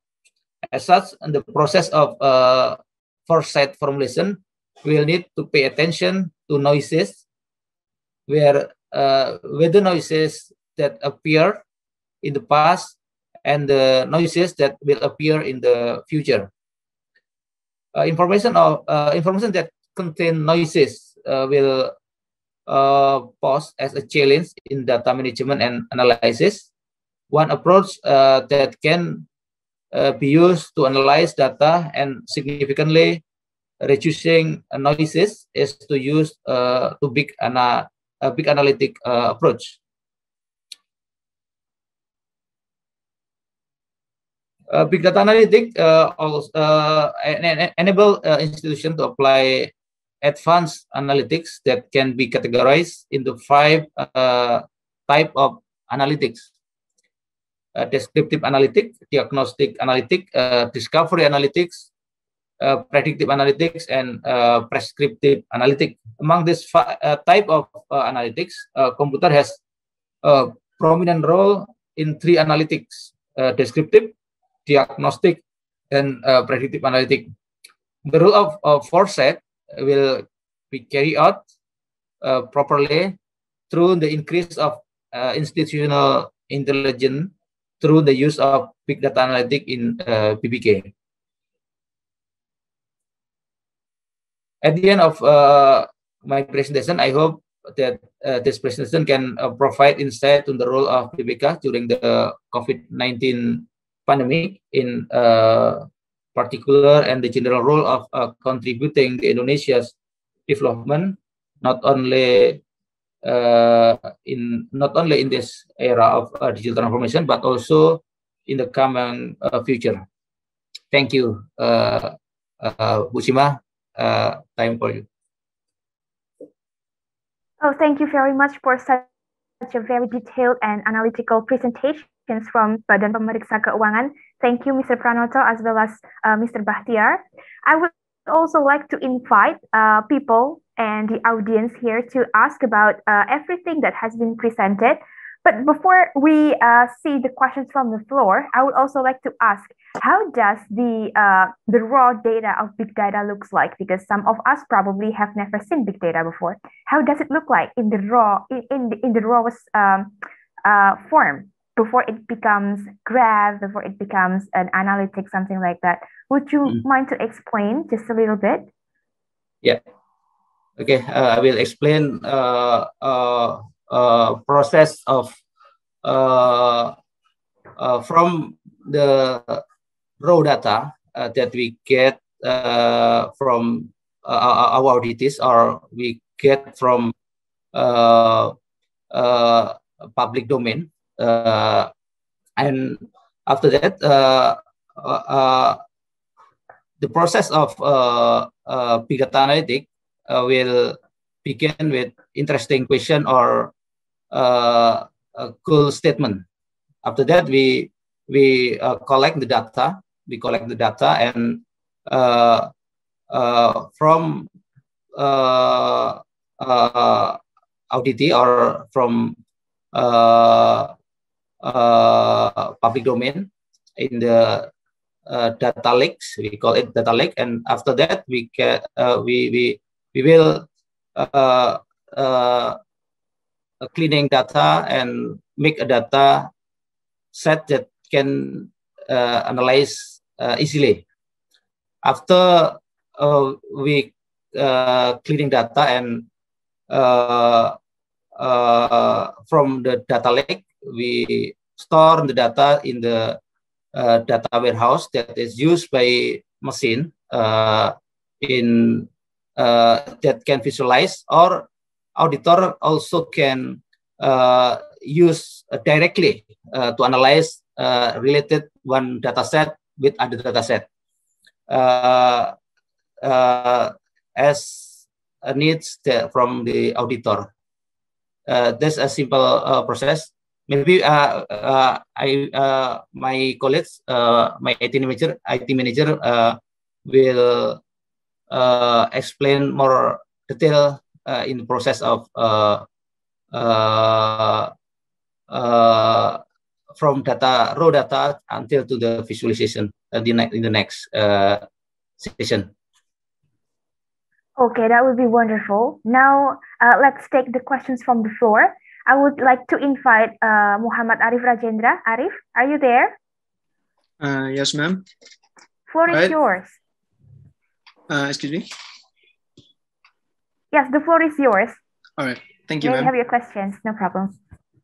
C: As such, the process of foresight formulation will need to pay attention to noises, where the noises that appear in the past and the noises that will appear in the future. Information that contain noises will pose as a challenge in data management and analysis. One approach that can be used to analyze data and significantly reducing noises is to use a big analytic approach. Big data analytics also enable institutions to apply advanced analytics that can be categorized into 5 types of analytics: descriptive analytics, diagnostic analytics, discovery analytics, predictive analytics, and prescriptive analytics. Among this type of analytics, computer has a prominent role in 3 analytics: descriptive, diagnostic, and predictive analytics. The role of foresight will be carried out properly through the increase of institutional intelligence through the use of big data analytics in BPK. At the end of my presentation, I hope that this presentation can provide insight on the role of BPK during the COVID-19 pandemic in particular, and the general role of contributing to Indonesia's development, not only in this era of digital transformation, but also in the coming future. Thank you, Bu Sima. Time for you.
A: Oh, thank you very much for such a very detailed and analytical presentation from Badan Pemeriksa Keuangan. Thank you, Mr. Pranoto, as well as Mr. Bahtiar. I would also like to invite people and the audience here to ask about everything that has been presented. But before we see the questions from the floor, I would also like to ask, how does the raw data of big data looks like? Because some of us probably have never seen big data before. How does it look like in the rawest form, before it becomes graph, before it becomes an analytic, something like that? Would you mind to explain just a little bit?
C: Yeah. Okay. I will explain process of from the raw data that we get from our auditors, or we get from public domain, and after that, the process of big data analytics will begin with interesting question or a cool statement. After that, we collect the data. We collect the data, and from audit or from public domain in the data lakes. We call it data lake, and after that, we will cleaning data and make a data set that can analyze easily. After we cleaning data and from the data lake, we store the data in the data warehouse that is used by machine in that can visualize, or auditor also can use directly to analyze related one data set with other data set as needs from the auditor. That's a simple process. Maybe my colleagues, my IT manager will explain more detail in the process of from raw data until to the visualization in the next session.
A: Okay, that would be wonderful. Now, let's take the questions from the floor. I would like to invite Muhammad Arif Rajendra. Arif, are you there?
D: Yes, ma'am.
A: Floor is yours.
D: Excuse me?
A: Yes, the floor is yours.
D: All right. Thank you,
A: ma'am.
D: You
A: have your questions. No problem.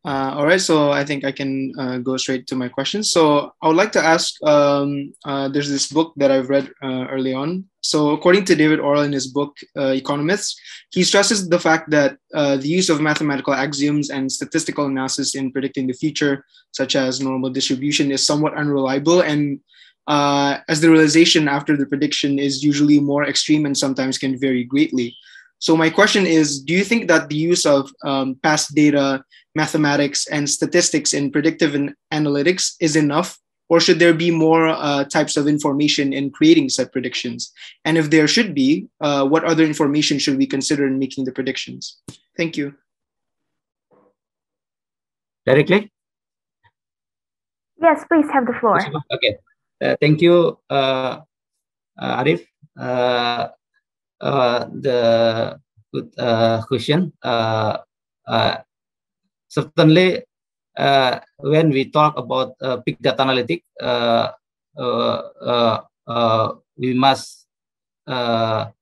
D: All right, so I think I can go straight to my questions. So I would like to ask, there's this book that I've read early on. So according to David Orrell in his book, Economists, he stresses the fact that the use of mathematical axioms and statistical analysis in predicting the future, such as normal distribution, is somewhat unreliable, and as the realization after the prediction is usually more extreme and sometimes can vary greatly. So my question is, do you think that the use of past data, mathematics, and statistics in predictive analytics is enough, or should there be more types of information in creating said predictions? And if there should be, what other information should we consider in making the predictions? Thank you.
C: Directly?
A: Yes, please have the floor.
C: Okay. Thank you, Arif. The good question. Certainly, when we talk about big data analytics, we must talk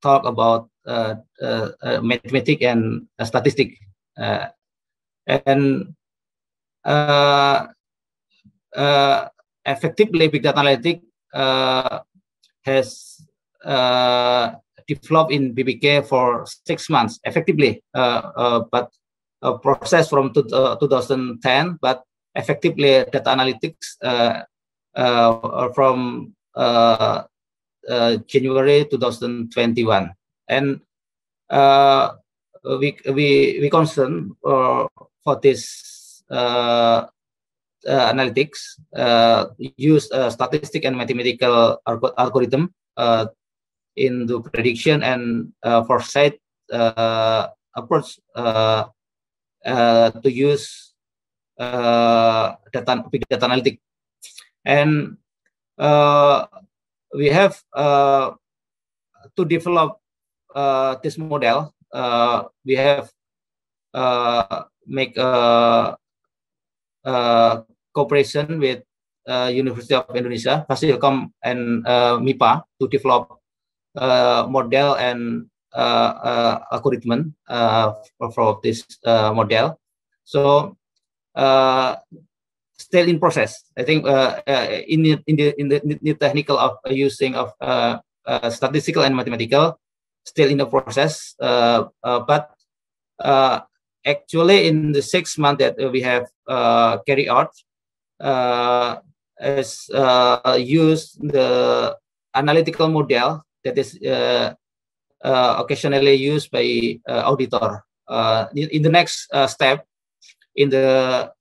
C: about mathematics and statistics, and effectively, big data analytics has developed in BBK for 6 months effectively, but a process from 2010, but effectively data analytics from January 2021, and we concern for this analytics use statistic and mathematical algorithm in the prediction and foresight approach to use big data analytics, and we have to develop this model. We have make cooperation with University of Indonesia, Fasilkom, and MIPA to develop model and algorithm for this model. So still in process. I think in the technical of using of statistical and mathematical, still in the process. But actually, in the 6 months that we have carried out, as use the analytical model that is occasionally used by auditor. In the next step, in the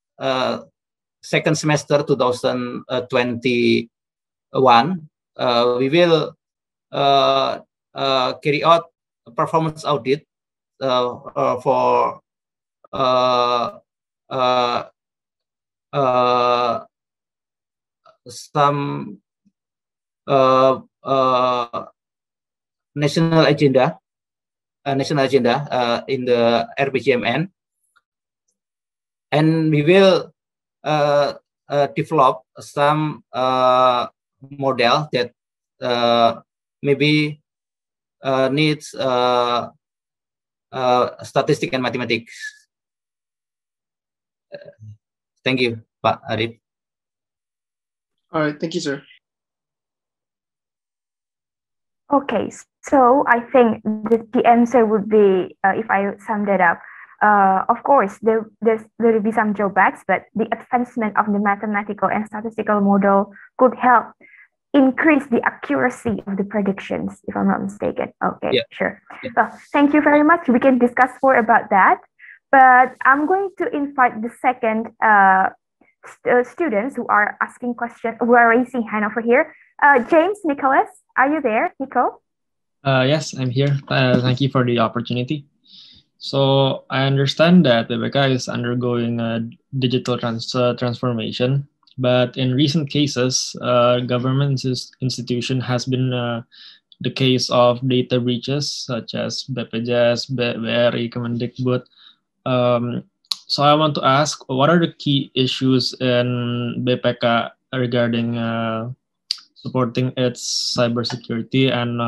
C: second semester 2021, we will carry out a performance audit for some national agenda in the RPJMN, and we will develop some model that maybe needs statistics and mathematics. Thank you, Pak Arif.
D: All right, thank you, sir.
A: Okay, so I think the answer would be, if I sum that up, of course, there will be some drawbacks, but the advancement of the mathematical and statistical model could help increase the accuracy of the predictions, if I'm not mistaken. Okay,
C: yeah.
A: Sure.
C: Yeah.
A: Well, thank you very much. We can discuss more about that, but I'm going to invite the second students who are asking questions, who are raising hand over here. James Nicholas, are you there, Nico?
E: Yes, I'm here. Thank you for the opportunity. So I understand that BPK is undergoing a digital transformation, but in recent cases, government institution has been the case of data breaches such as BPJS, BRI, Kemendikbud. So I want to ask, what are the key issues in BPK regarding supporting its cybersecurity, and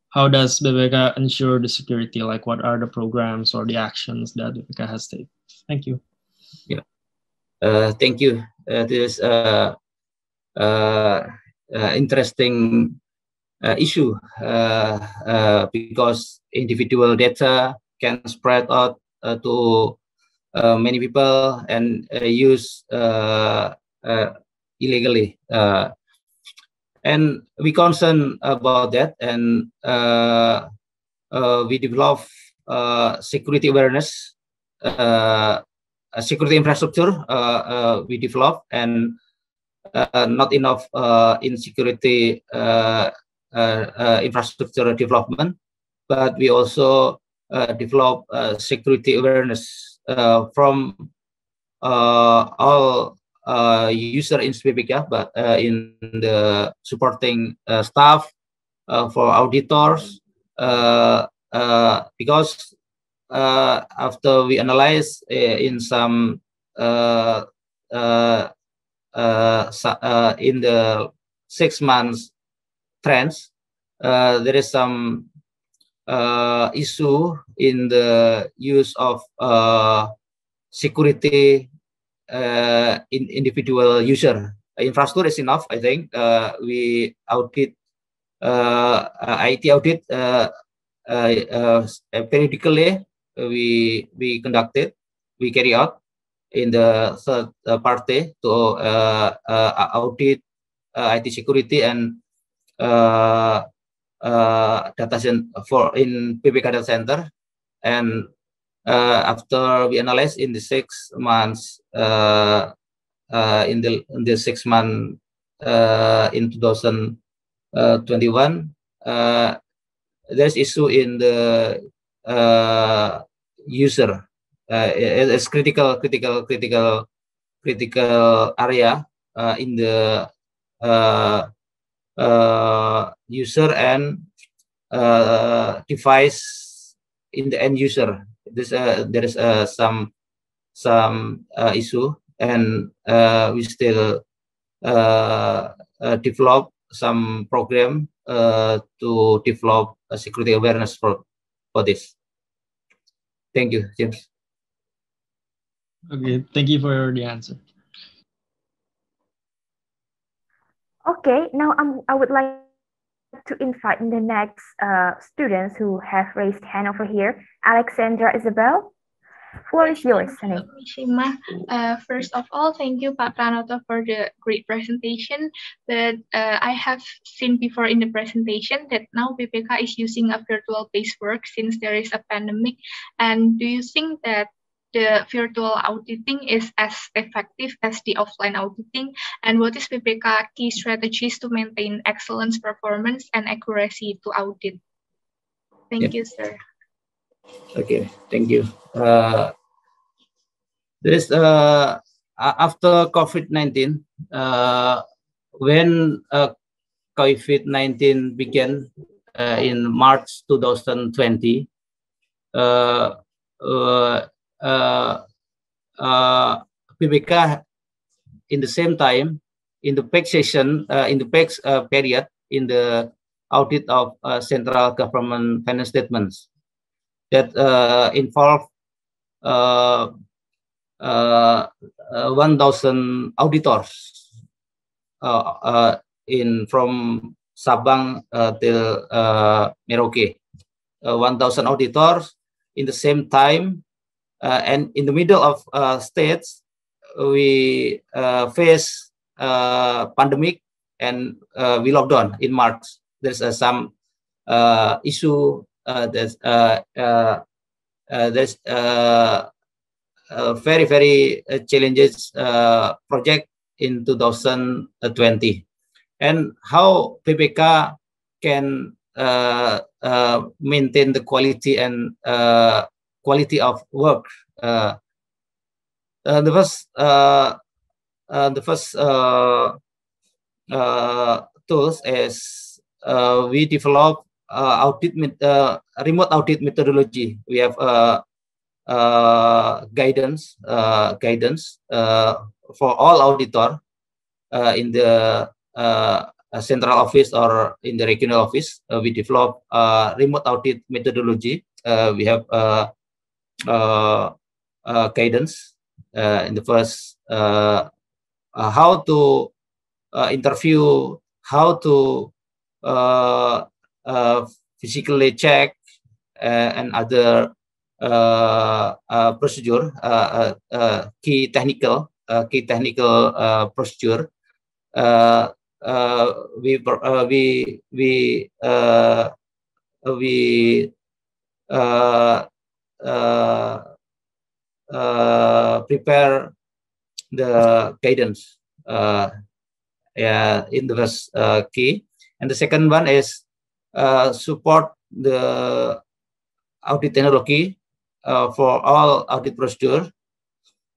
E: how does BPK ensure the security? Like, what are the programs or the actions that BPK has taken? Thank you.
C: Yeah. Thank you. This interesting issue because individual data can spread out to many people and use illegally. And we concern about that, and we develop security awareness, security infrastructure we develop, and not enough in security infrastructure development, but we also develop security awareness from all user in BPK, but in the supporting staff, for auditors, because after we analyze in some in the 6 months trends, there is some issue in the use of security in individual user. Infrastructure is enough, I think. We audit IT audit periodically. We conducted, we carry out in the third party to audit IT security and data center for in BPK data center. And after we analyze in the 6 months, in the 6 months in 2021, there's issue in the user. It's critical area in the user and device in the end user. There is some issue, and we still develop some program to develop a security awareness for this. Thank you, James.
E: Okay, thank you for the answer.
A: Okay, now I would like to invite the next students who have raised hand over here. Alexandra Isabel, floor is
F: Yes,
A: yours,
F: thank
A: honey.
F: you, Mishima. First of all, thank you, Pak Pranoto, for the great presentation. But I have seen before in the presentation that now BPK is using a virtual-based work since there is a pandemic. And do you think that the virtual auditing is as effective as the offline auditing? And what is BPK key strategies to maintain excellence, performance, and accuracy to audit? Thank you, sir.
C: Okay, thank you. This after COVID-19, when COVID-19 began in March 2020, BPK in the same time in the peak session in the peak period in the audit of central government finance statements that involve 1,000 auditors in from Sabang till Merauke. 1,000 auditors in the same time, and in the middle of states we face pandemic and we lockdown in March. There's some issue. There's very challenges project in 2020, and how BPK can maintain the quality and quality of work. The first tools is we develop remote audit methodology. We have guidance for all auditor in the central office or in the regional office. We develop remote audit methodology. We have guidance in the first how to interview, how to physically check and other procedure, key technical procedure. We prepare the guidance in the first key, and the second one is support the audit technology for all audit procedure,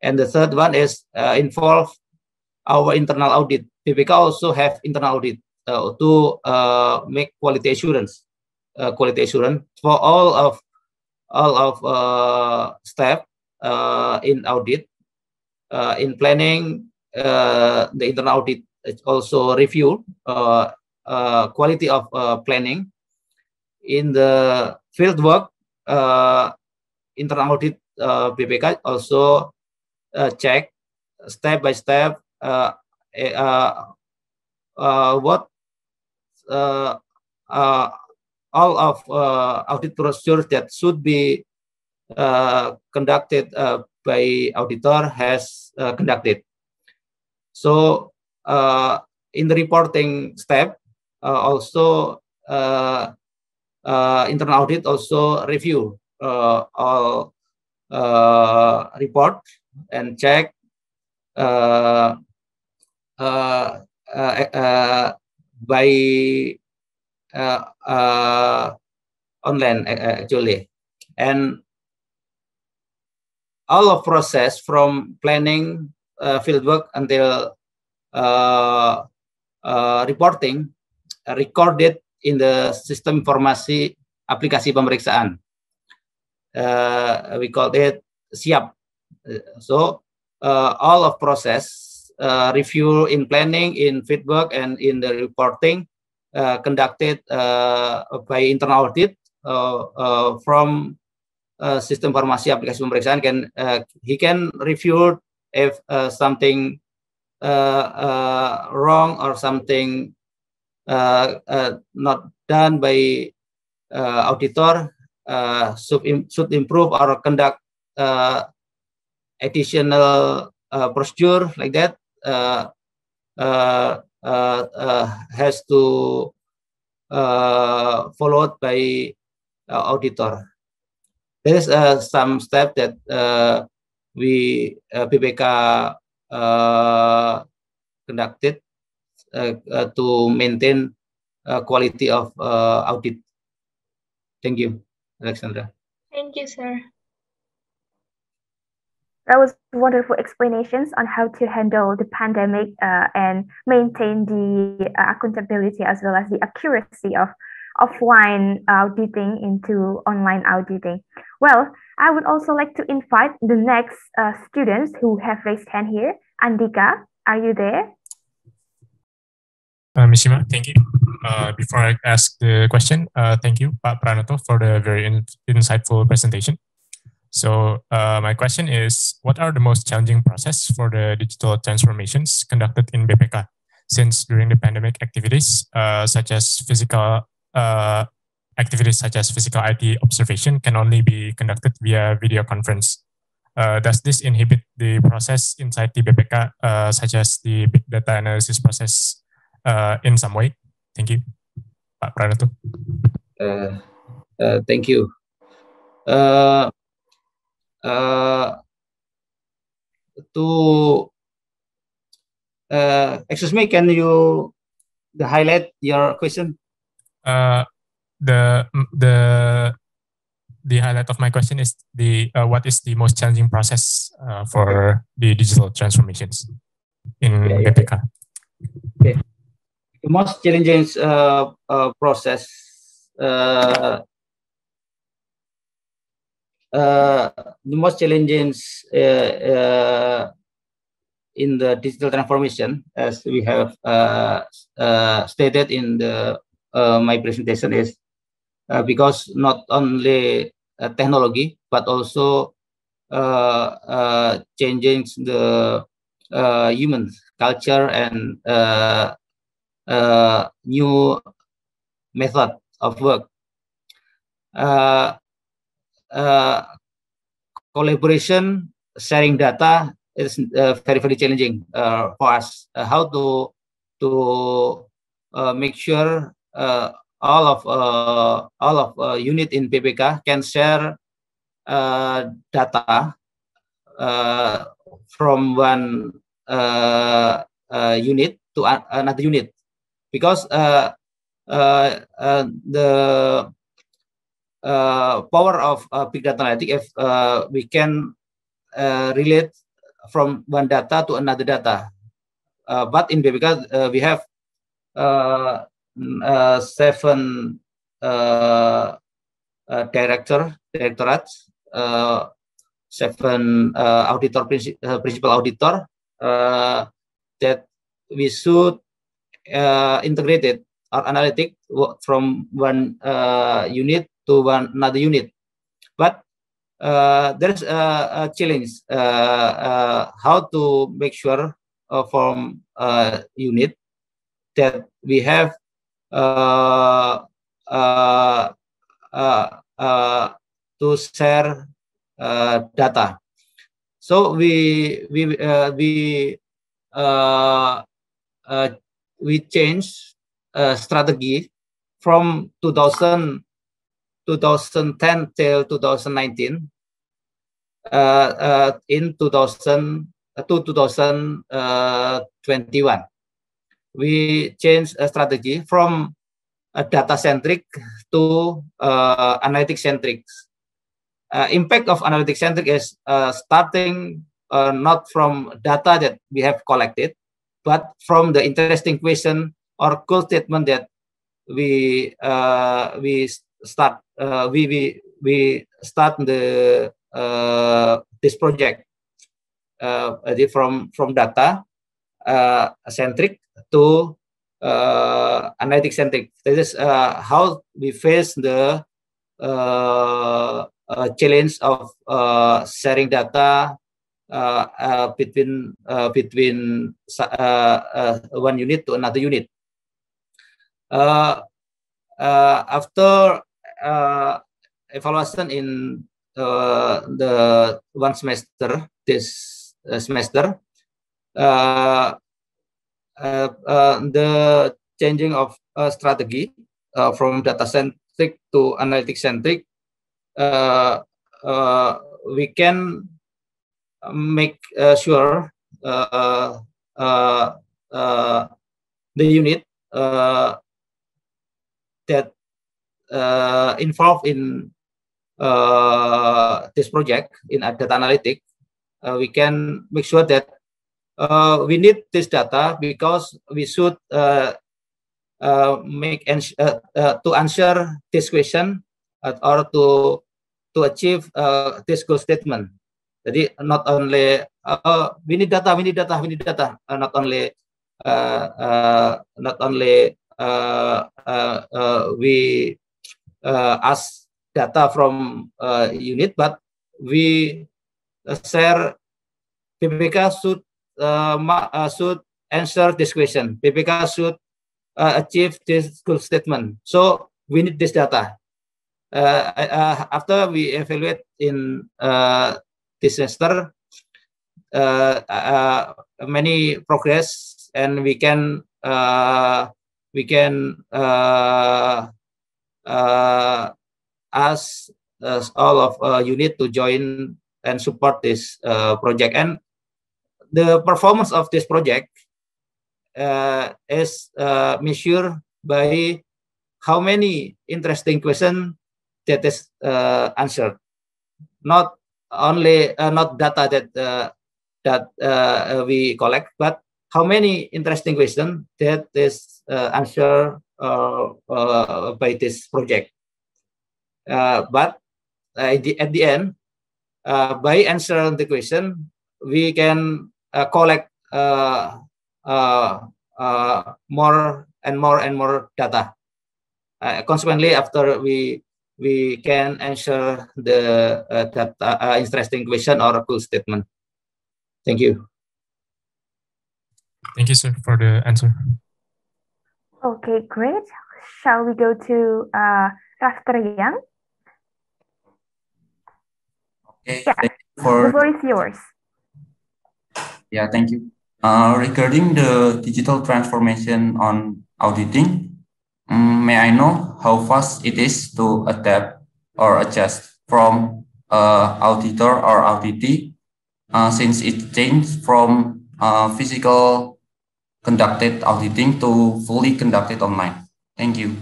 C: and the third one is involve our internal audit. BPK also have internal audit to make quality assurance for all of staff in audit. In planning, the internal audit also review quality of planning. In the field work, internal audit BPK also check step by step what all of audit procedures that should be conducted by auditor has conducted. So in the reporting step, also internal audit also review all report and check by online actually, and all of process from planning fieldwork until reporting recorded in the sistem informasi aplikasi pemeriksaan. We call it SIAP. So all of process review in planning, in feedback, and in the reporting conducted by internal audit from sistem informasi aplikasi pemeriksaan he can review if something wrong or something not done by auditor should improve or conduct additional procedure like that has to followed by auditor. There is some step that we BPK conducted to maintain quality of audit. Thank you, Alexandra.
F: Thank you, sir.
A: That was wonderful explanations on how to handle the pandemic and maintain the accountability as well as the accuracy of offline auditing into online auditing. Well, I would also like to invite the next students who have raised hand here. Andika, are you there?
G: Ms. Shima, thank you. Before I ask the question, thank you, Pak Pranoto, for the very insightful presentation. So my question is, what are the most challenging process for the digital transformations conducted in BPK? Since during the pandemic activities, such as physical IT observation can only be conducted via video conference. Does this inhibit the process inside the BPK, such as the big data analysis process in some way? Thank you, Pak Pranoto.
C: Thank you. Excuse me, can you highlight your question?
G: The highlight of my question is what is the most challenging process for the digital transformations in BPK?
C: Okay. The most challenging process in the digital transformation, as we have stated in my presentation, is because not only technology but also changing the human culture and new method of work. Collaboration, sharing data is very, very challenging for us. How to make sure all of unit in BPK can share data from one unit to another unit, because the power of big data analytics, if we can relate from one data to another data. But in BPK we have 7 directorates, 7 auditor principal auditor that we should integrate it or analytic from one unit to another unit. But there's a challenge how to make sure from unit that we have to share data. So we changed strategy from 2010 till 2019. In 2021, we changed a strategy from data centric to analytic centric. Impact of analytic centric is starting not from data that we have collected, but from the interesting question or cool statement that we start the this project from data centric to analytic centric. This is how we face the challenge of sharing data between one unit to another unit. After evaluation in the one semester, this semester, the changing of strategy from data centric to analytic centric, we can make sure the unit that involved in this project in data analytics, we can make sure that we need this data because we should to answer this question or to achieve this goal statement. Jadi not only we need data, not only we ask data from unit, but we share. PPK should answer this question. PPK should achieve this goal statement. So we need this data. After we evaluate in this semester, many progress, and we can ask all of unit to join and support this project. And the performance of this project is measured by how many interesting questions that is answered, not only not data that we collect, but how many interesting questions that is answered by this project. But at the end, by answering the question, we can collect more and more data. Consequently, after we can answer the data, interesting question or a goal statement. Thank you.
G: Thank you, sir, for the answer.
A: Okay, great. Shall we go to Raftrian?
H: Okay,
A: yeah,
H: thank you for
A: the floor is yours.
H: Yeah, thank you. Regarding the digital transformation on auditing, may I know how fast it is to adapt or adjust from auditor or auditee since it changed from physical conducted auditing to fully conducted online? Thank you.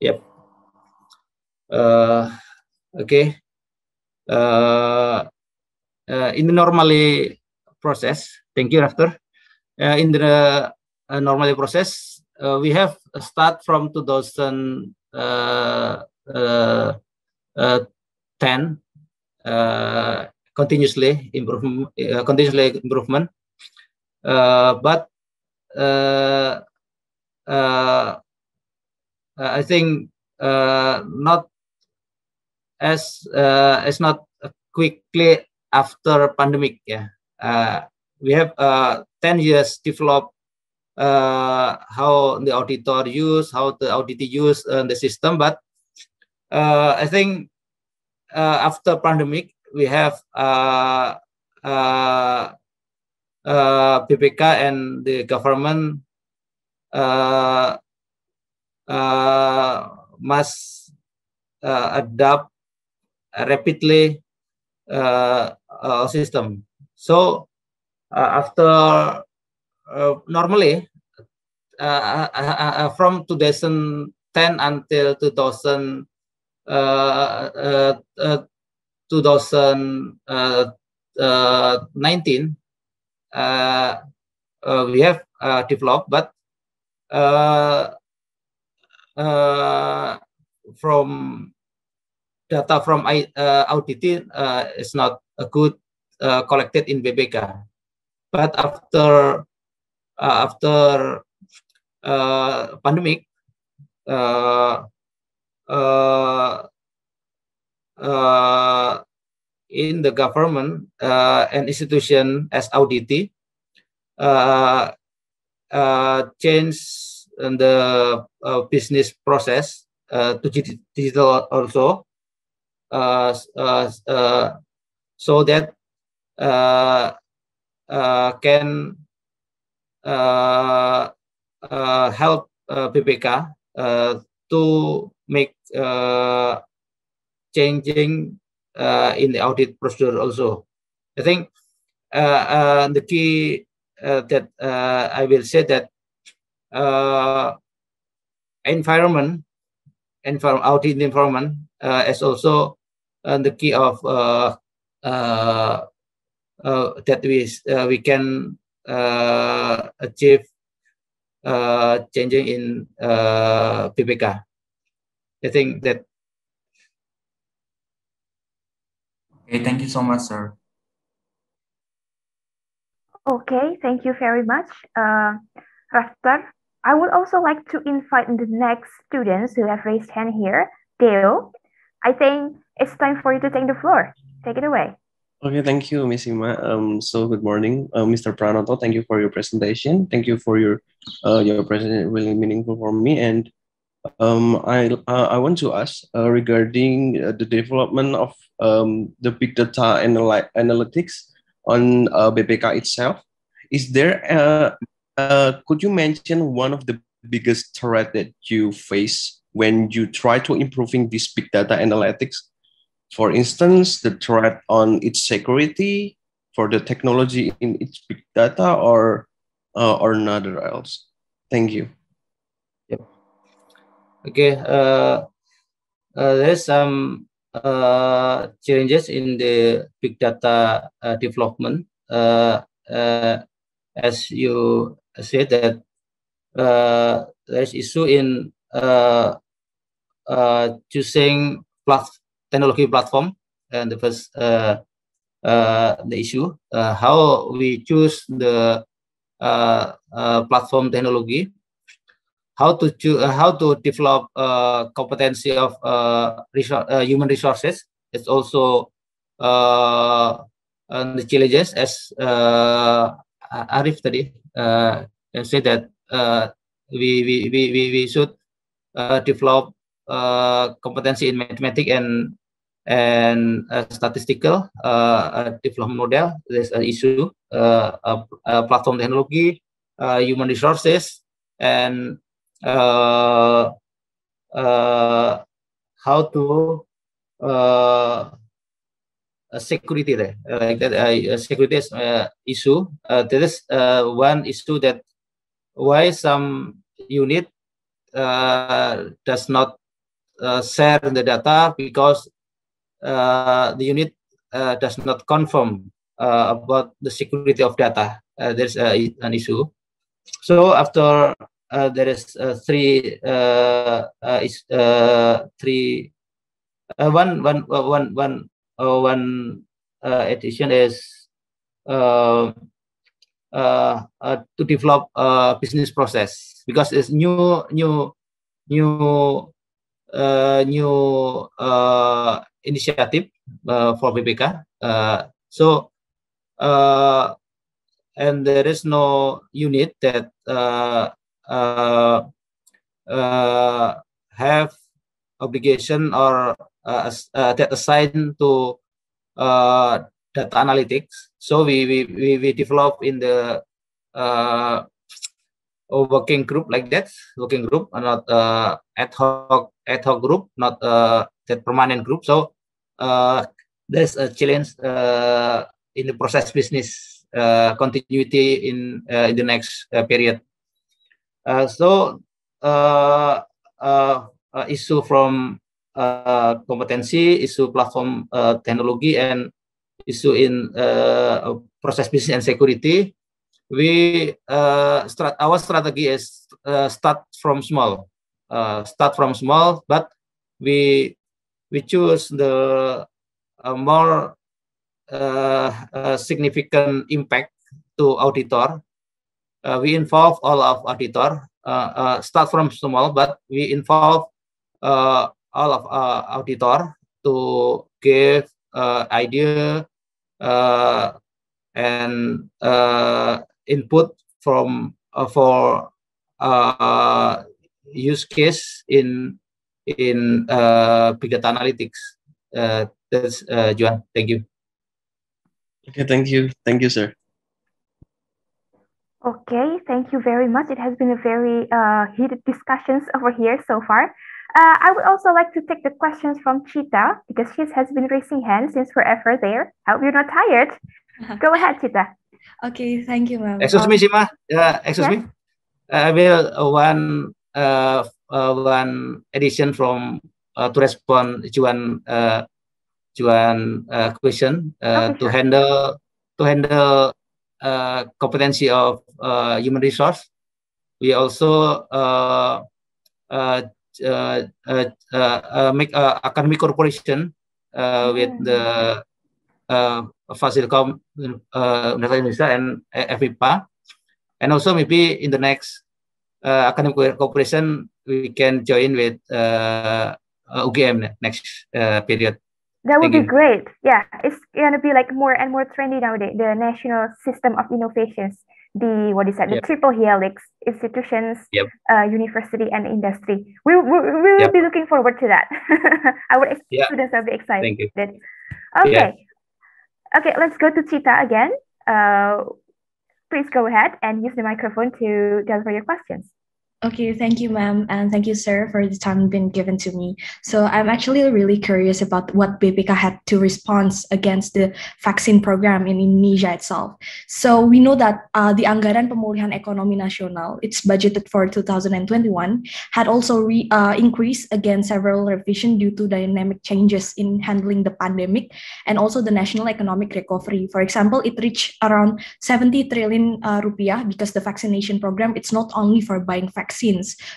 C: Yep. Okay. In the normally process, thank you, Rafter. In the normally process, we have start from 2010 continuously improvement, but I think not as not quickly after pandemic. Yeah, we have 10 years develop how the auditor use, how the auditee use the system, but I think after pandemic we have PPK and the government must adapt rapidly system. So after normally from 2010 until 2019, we have developed, but from data from auditing is not a good collected in BPK. But after pandemic, in the government and institution as auditee change the business process to digital also, so that can help BPK to make changing in the audit procedure also. I think the key that I will say that audit environment is also the key of that we can achieve changing in BPK. I think that.
H: Okay, thank you so much, sir.
A: Okay, thank you very much, Rafter. I would also like to invite the next students who have raised hand here. Deo, I think it's time for you to take the floor. Take it away.
I: Okay, thank you, Ms. Ima. So good morning, Mr. Pranoto. Thank you for your presentation. Thank you for your presentation, really meaningful for me. And I want to ask regarding the development of the big data analytics on BPK itself. Is there could you mention one of the biggest threat that you face when you try to improving this big data analytics? For instance, the threat on its security, for the technology in its big data, or another else? Thank you.
C: Yep. Okay. There's some challenges in the big data development. As you said that there's issue in choosing technology platform, and the first the issue how we choose the platform technology, how to develop competency of human resources. It's also the challenges, as Arif tadi said that we should develop competency in mathematics and statistical development model. There's an issue platform technology, human resources, and how to security there, like that. Security is issue. There is one issue that why some unit does not share the data, because the unit does not confirm about the security of data. There's an issue. So after there is one addition is to develop business process, because it's new initiative for BPK. So and there is no unit that have obligation or that assigned to data analytics. So we develop in the working group, like that, working group, not ad hoc group, not that permanent group. So there's a challenge in the process business continuity in the next period. So issue from competency, issue platform technology, and issue in process business and security. We our strategy is start from small, but we choose the more significant impact to auditor. We involve all of auditor. Start from small, but we involve all of auditor to give idea and input from for use case in big data analytics. That's Juan. Thank you.
I: Okay, thank you, sir.
A: Okay, thank you very much. It has been a very heated discussions over here so far. I would also like to take the questions from Chita because she has been raising hands since forever there. I hope you're not tired. Go ahead, Chita.
J: Okay, thank you, ma'am.
C: Excuse me, Sima. Excuse me. I will one addition from to respond Juan question to handle competency of human resource. We also make academic corporation with the Fasilkom Universitas Indonesia and FIPA, and also maybe in the next academic cooperation we can join with UGM next period.
A: That would be great. Yeah, it's gonna be like more and more trendy nowadays. The National System of Innovations, the the triple helix, institutions, university, and industry. We will be looking forward to that. Our students will be excited.
C: Thank you.
A: Okay, okay, let's go to Chita again. Please go ahead and use the microphone to deliver your questions.
J: Okay, thank you, ma'am, and thank you, sir, for the time being given to me. So I'm actually really curious about what BPK had to respond against the vaccine program in Indonesia itself. So we know that the Anggaran Pemulihan Ekonomi Nasional, it's budgeted for 2021, had also increased against several revision due to dynamic changes in handling the pandemic and also the national economic recovery. For example, it reached around 70 trillion rupiah because the vaccination program, it's not only for buying vaccines,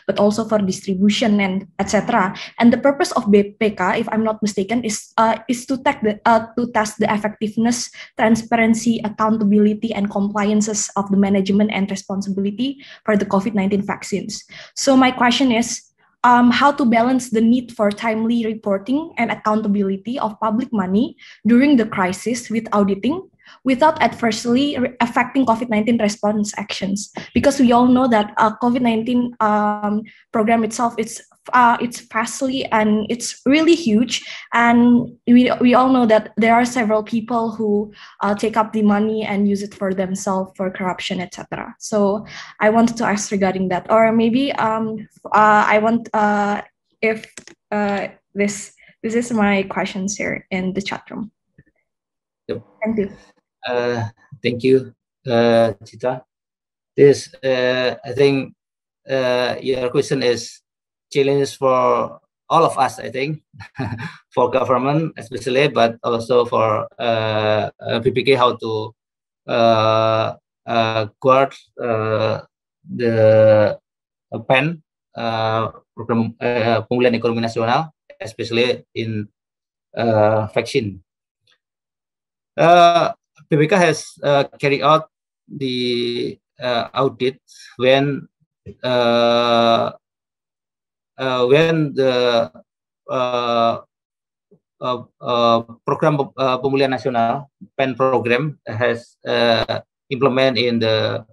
J: but also for distribution and etc. And the purpose of BPK, if I'm not mistaken, is to test the effectiveness, transparency, accountability, and compliances of the management and responsibility for the COVID-19 vaccines. So my question is, how to balance the need for timely reporting and accountability of public money during the crisis with auditing, without adversely affecting COVID-19 response actions, because we all know that COVID-19 program itself, it's vastly and it's really huge, and we all know that there are several people who take up the money and use it for themselves for corruption, etc. So I wanted to ask regarding that, or maybe I want if this is my questions here in the chat room. Thank you.
C: Thank you, Chita. This, I think, your question is challenge for all of us, I think, for government especially, but also for BPK, how to guard the PEN program Pemulihan Ekonomi Nasional, especially in vaccine. BPK has carried out the audit when the program Pemulihan Nasional PEN program has implemented in the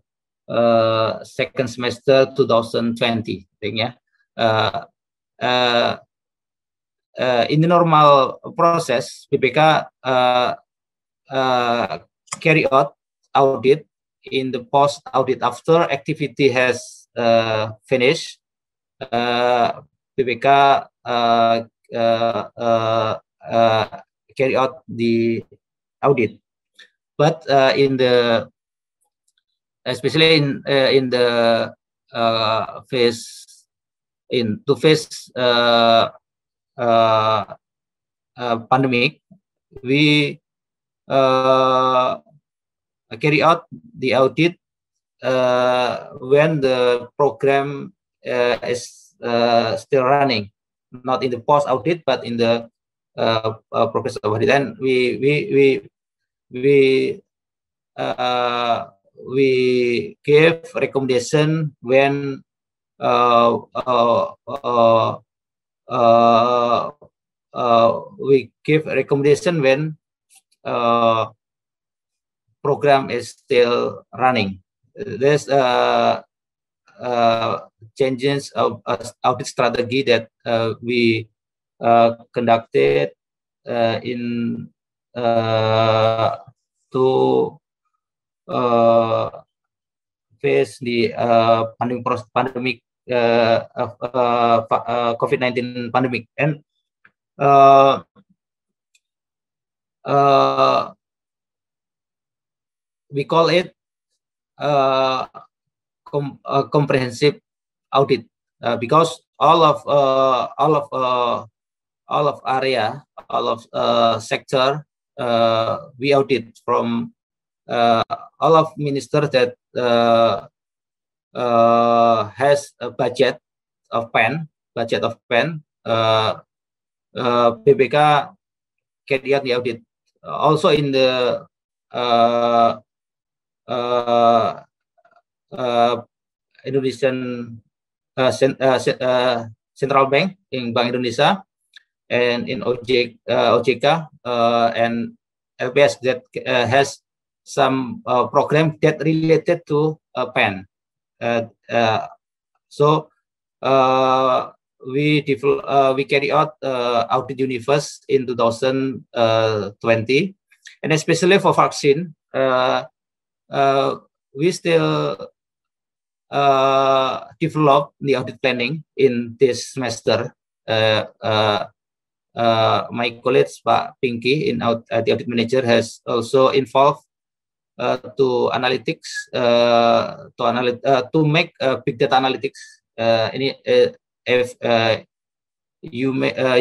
C: second semester 2020, I think, in the normal process, BPK carry out audit in the post audit after activity has finished. BPK carry out the audit, but especially in the phase pandemic, we carry out the audit when the program is still running, not in the post audit, but in the progress of audit. And we give recommendation when we give a recommendation when program is still running. There's changes of audit strategy that we conducted in to face the pandemic of COVID-19 pandemic, and we call it comprehensive audit because all of area, all of sector we audit from all of minister that has a budget of PEN. BPK carry out the audit. Also in the Indonesian Central Bank, in Bank Indonesia, and in OJK and LPS that has some program that related to PEN. So we carry out audit universe in 2020, and especially for vaccine, we still develop the audit planning in this semester. My colleague Pak Pinky in the audit manager has also involved to analytics, to make big data analytics. If you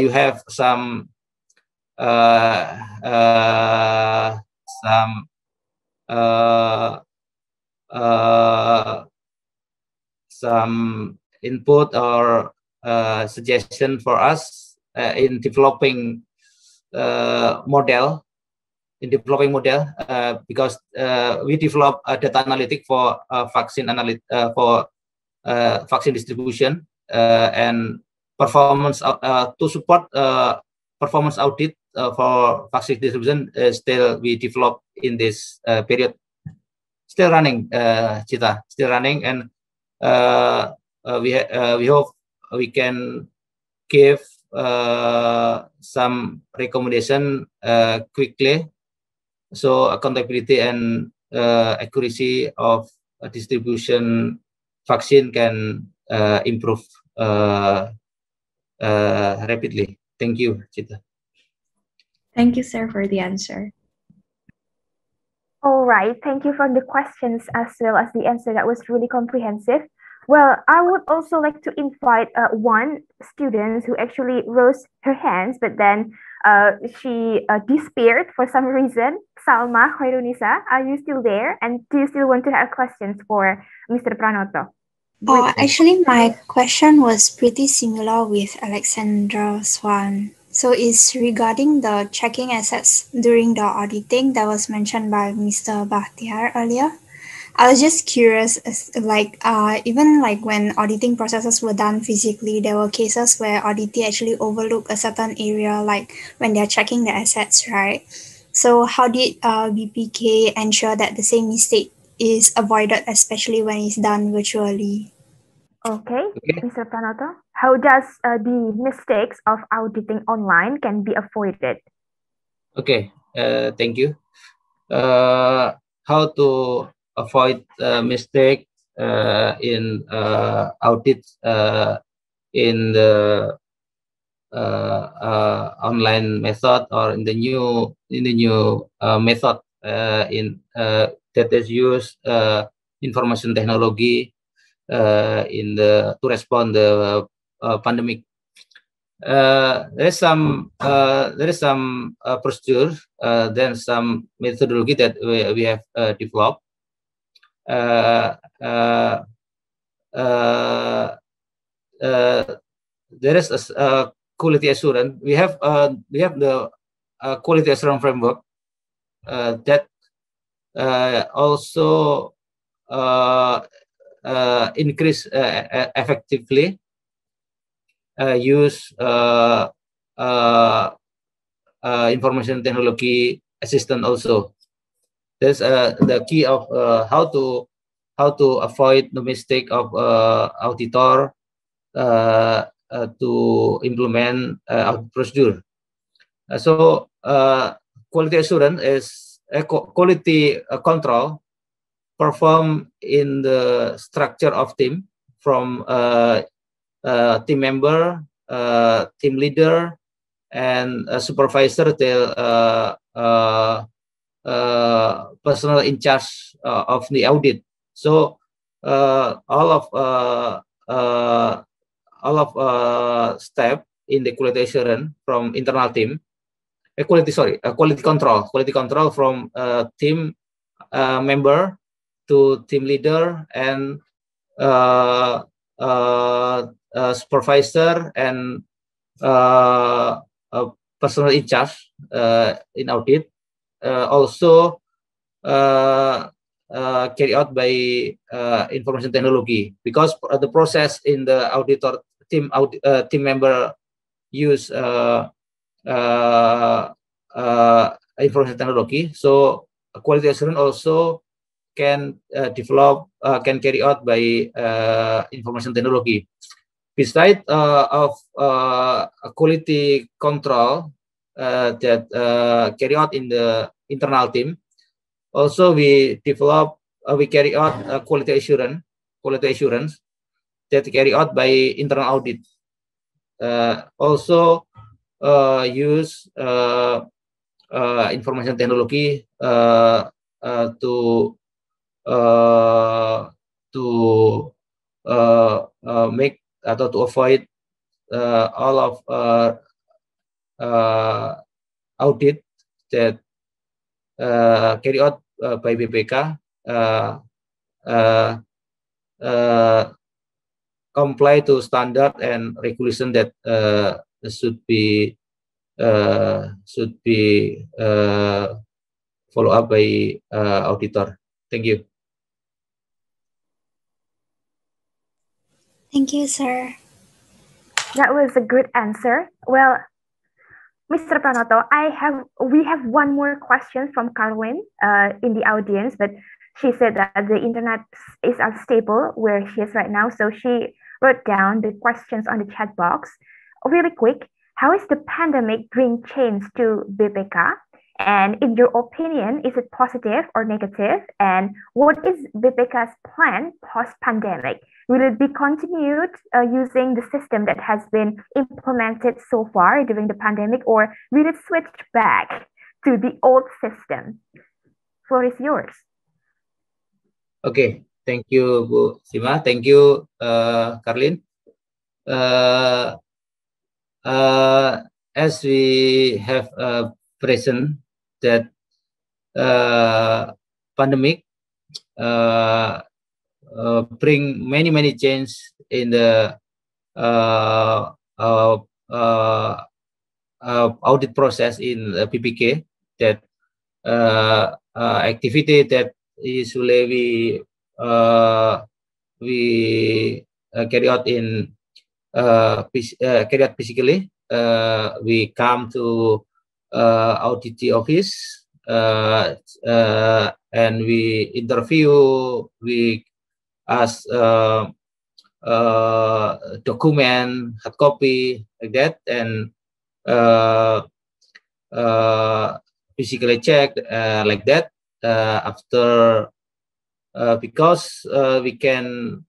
C: have some input or suggestion for us in developing model. Because we develop data analytic for vaccine vaccine distribution and performance to support performance audit for vaccine distribution. Still we develop in this period. Still running, Cita, still running, and we hope we can give some recommendation quickly, so accountability and accuracy of distribution vaccine can improve rapidly. Thank you, Cita.
J: Thank you, sir, for the answer.
A: All right, thank you for the questions as well as the answer. That was really comprehensive. Well, I would also like to invite one student who actually rose her hands, but then she disappeared for some reason. Salma Khairunisa, are you still there? And do you still want to have questions for Mr. Pranoto?
K: Actually, my question was pretty similar with Alexandra's one. So it's regarding the checking assets during the auditing that was mentioned by Mr. Bahtiar earlier. I was just curious, even when auditing processes were done physically, there were cases where auditee actually overlooked a certain area, like when they're checking the assets, right? So how did BPK ensure that the same mistake is avoided, especially when it's done virtually?
A: Okay, Mr. Pranoto, how does the mistakes of auditing online can be avoided?
C: Okay, thank you. How to avoid mistake in audits in the online method or in the new method that is used information technology to respond the pandemic. There is some procedure, then some methodology that we have developed. There is a quality assurance. We have the quality assurance framework that also increase effectively use information technology assistant also. That's the key of how to avoid the mistake of auditor to implement audit procedure. So quality assurance is quality control performed in the structure of team from team member, team leader, and supervisor till personal in charge of the audit. So all of step in the quality assurance from internal team, quality control from team member to team leader and supervisor and personal in charge in audit also carried out by information technology, because the process in the auditor team member use information technology. So quality assurance also can can carry out by information technology. Besides of quality control that carry out in the internal team, also we carry out quality assurance that carry out by internal audit. Also use information technology to make atau to avoid all of audit that carry out by BPK comply to standard and regulation that should be follow up by auditor. Thank you.
K: Thank you, sir.
A: That was a good answer. Well, Mr. Pranoto, we have one more question from Carwin in the audience, but she said that the internet is unstable where she is right now, so she wrote down the questions on the chat box. Really quick, how is the pandemic bring change to BPK? And in your opinion, is it positive or negative? And what is BPK's plan post-pandemic? Will it be continued using the system that has been implemented so far during the pandemic, or will it switch back to the old system? Floor is yours.
C: Okay, thank you, Bu Sima. Thank you, Carlin. As we have present that pandemic bring many changes in the audit process in PPK, that activity that usually we carry out in carry out physically. We come to audit office and we interview, we ask document, hard copy, like that, and physically check like that. After because we cannot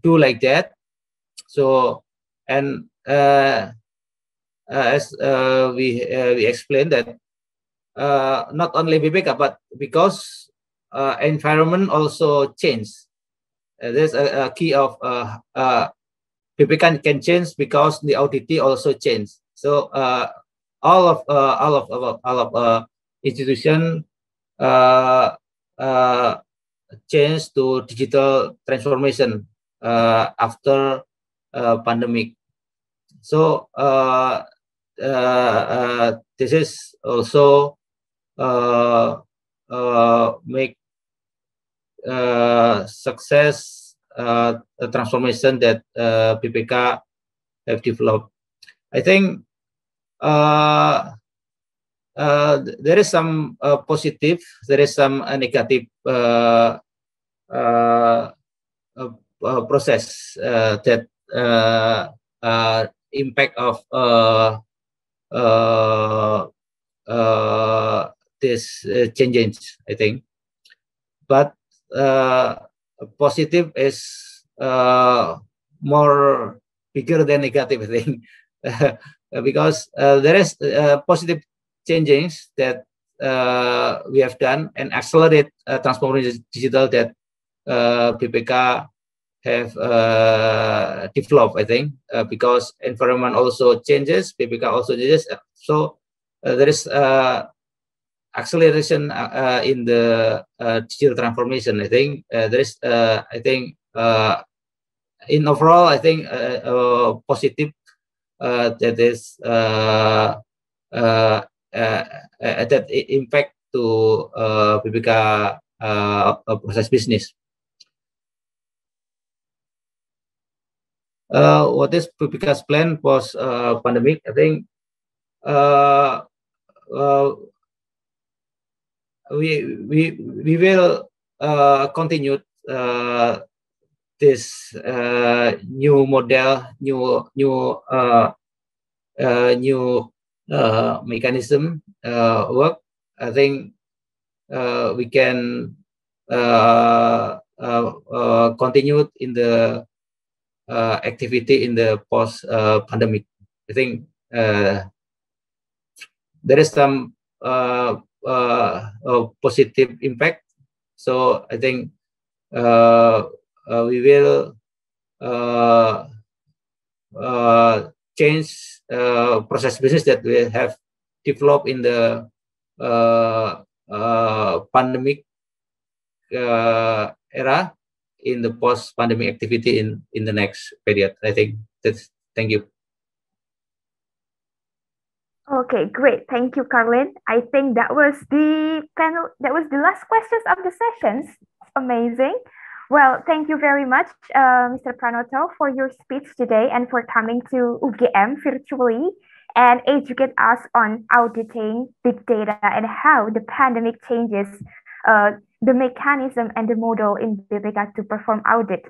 C: do like that. So, and as we explained that not only BPK, but because environment also change. There's a key of BPK can change because the audit also change. So all of institution change to digital transformation after pandemic. So this is also make success the transformation that BPK have developed. I think there is some positive, there is some negative process that impact of this changes, I think. But positive is more bigger than negative, I think, because there is positive changes that we have done and accelerate transformation digital that BPK have developed, I think, because environment also changes, BPK also changes. So there is acceleration in the digital transformation. I think there is, I think, in overall, I think positive that is that impact to BPK process business. What is BPK's plan post pandemic? I think we will continue this new model, new mechanism work. I think we can continue in the activity in the post pandemic. I think there is some positive impact. So I think we will change process business that we have developed in the pandemic era in the post-pandemic activity in the next period. I think that's. Thank you.
A: Okay, great. Thank you, Carlin. I think that was the panel. That was the last questions of the sessions. Amazing. Well, thank you very much, Mr. Pranoto, for your speech today and for coming to UGM virtually and educate us on auditing big data and how the pandemic changes the mechanism and the model in BPK to perform audit.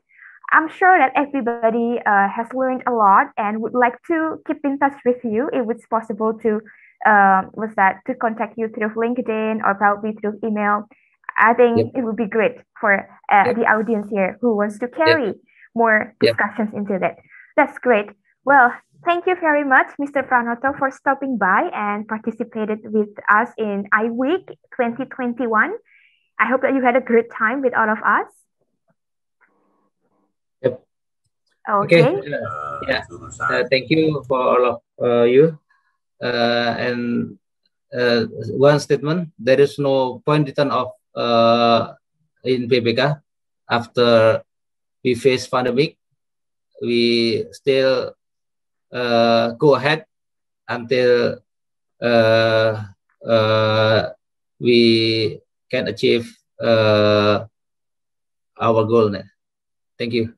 A: I'm sure that everybody has learned a lot and would like to keep in touch with you if it's possible to to contact you through LinkedIn or probably through email. I think it would be great for the audience here who wants to carry more discussions into that. That's great. Well, thank you very much, Mr. Pranoto, for stopping by and participated with us in iWeek 2021. I hope that you had a great time with all of us.
C: Yep.
A: Okay.
C: Thank you for all of you. And one statement: there is no point return of in BPK after we face pandemic. We still go ahead until we can achieve our goal. Thank you.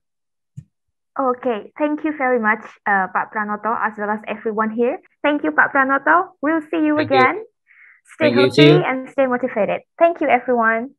A: Okay, thank you very much, Pak Pranoto, as well as everyone here. Thank you, Pak Pranoto. We'll see you again. Stay healthy and stay motivated. Thank you, everyone.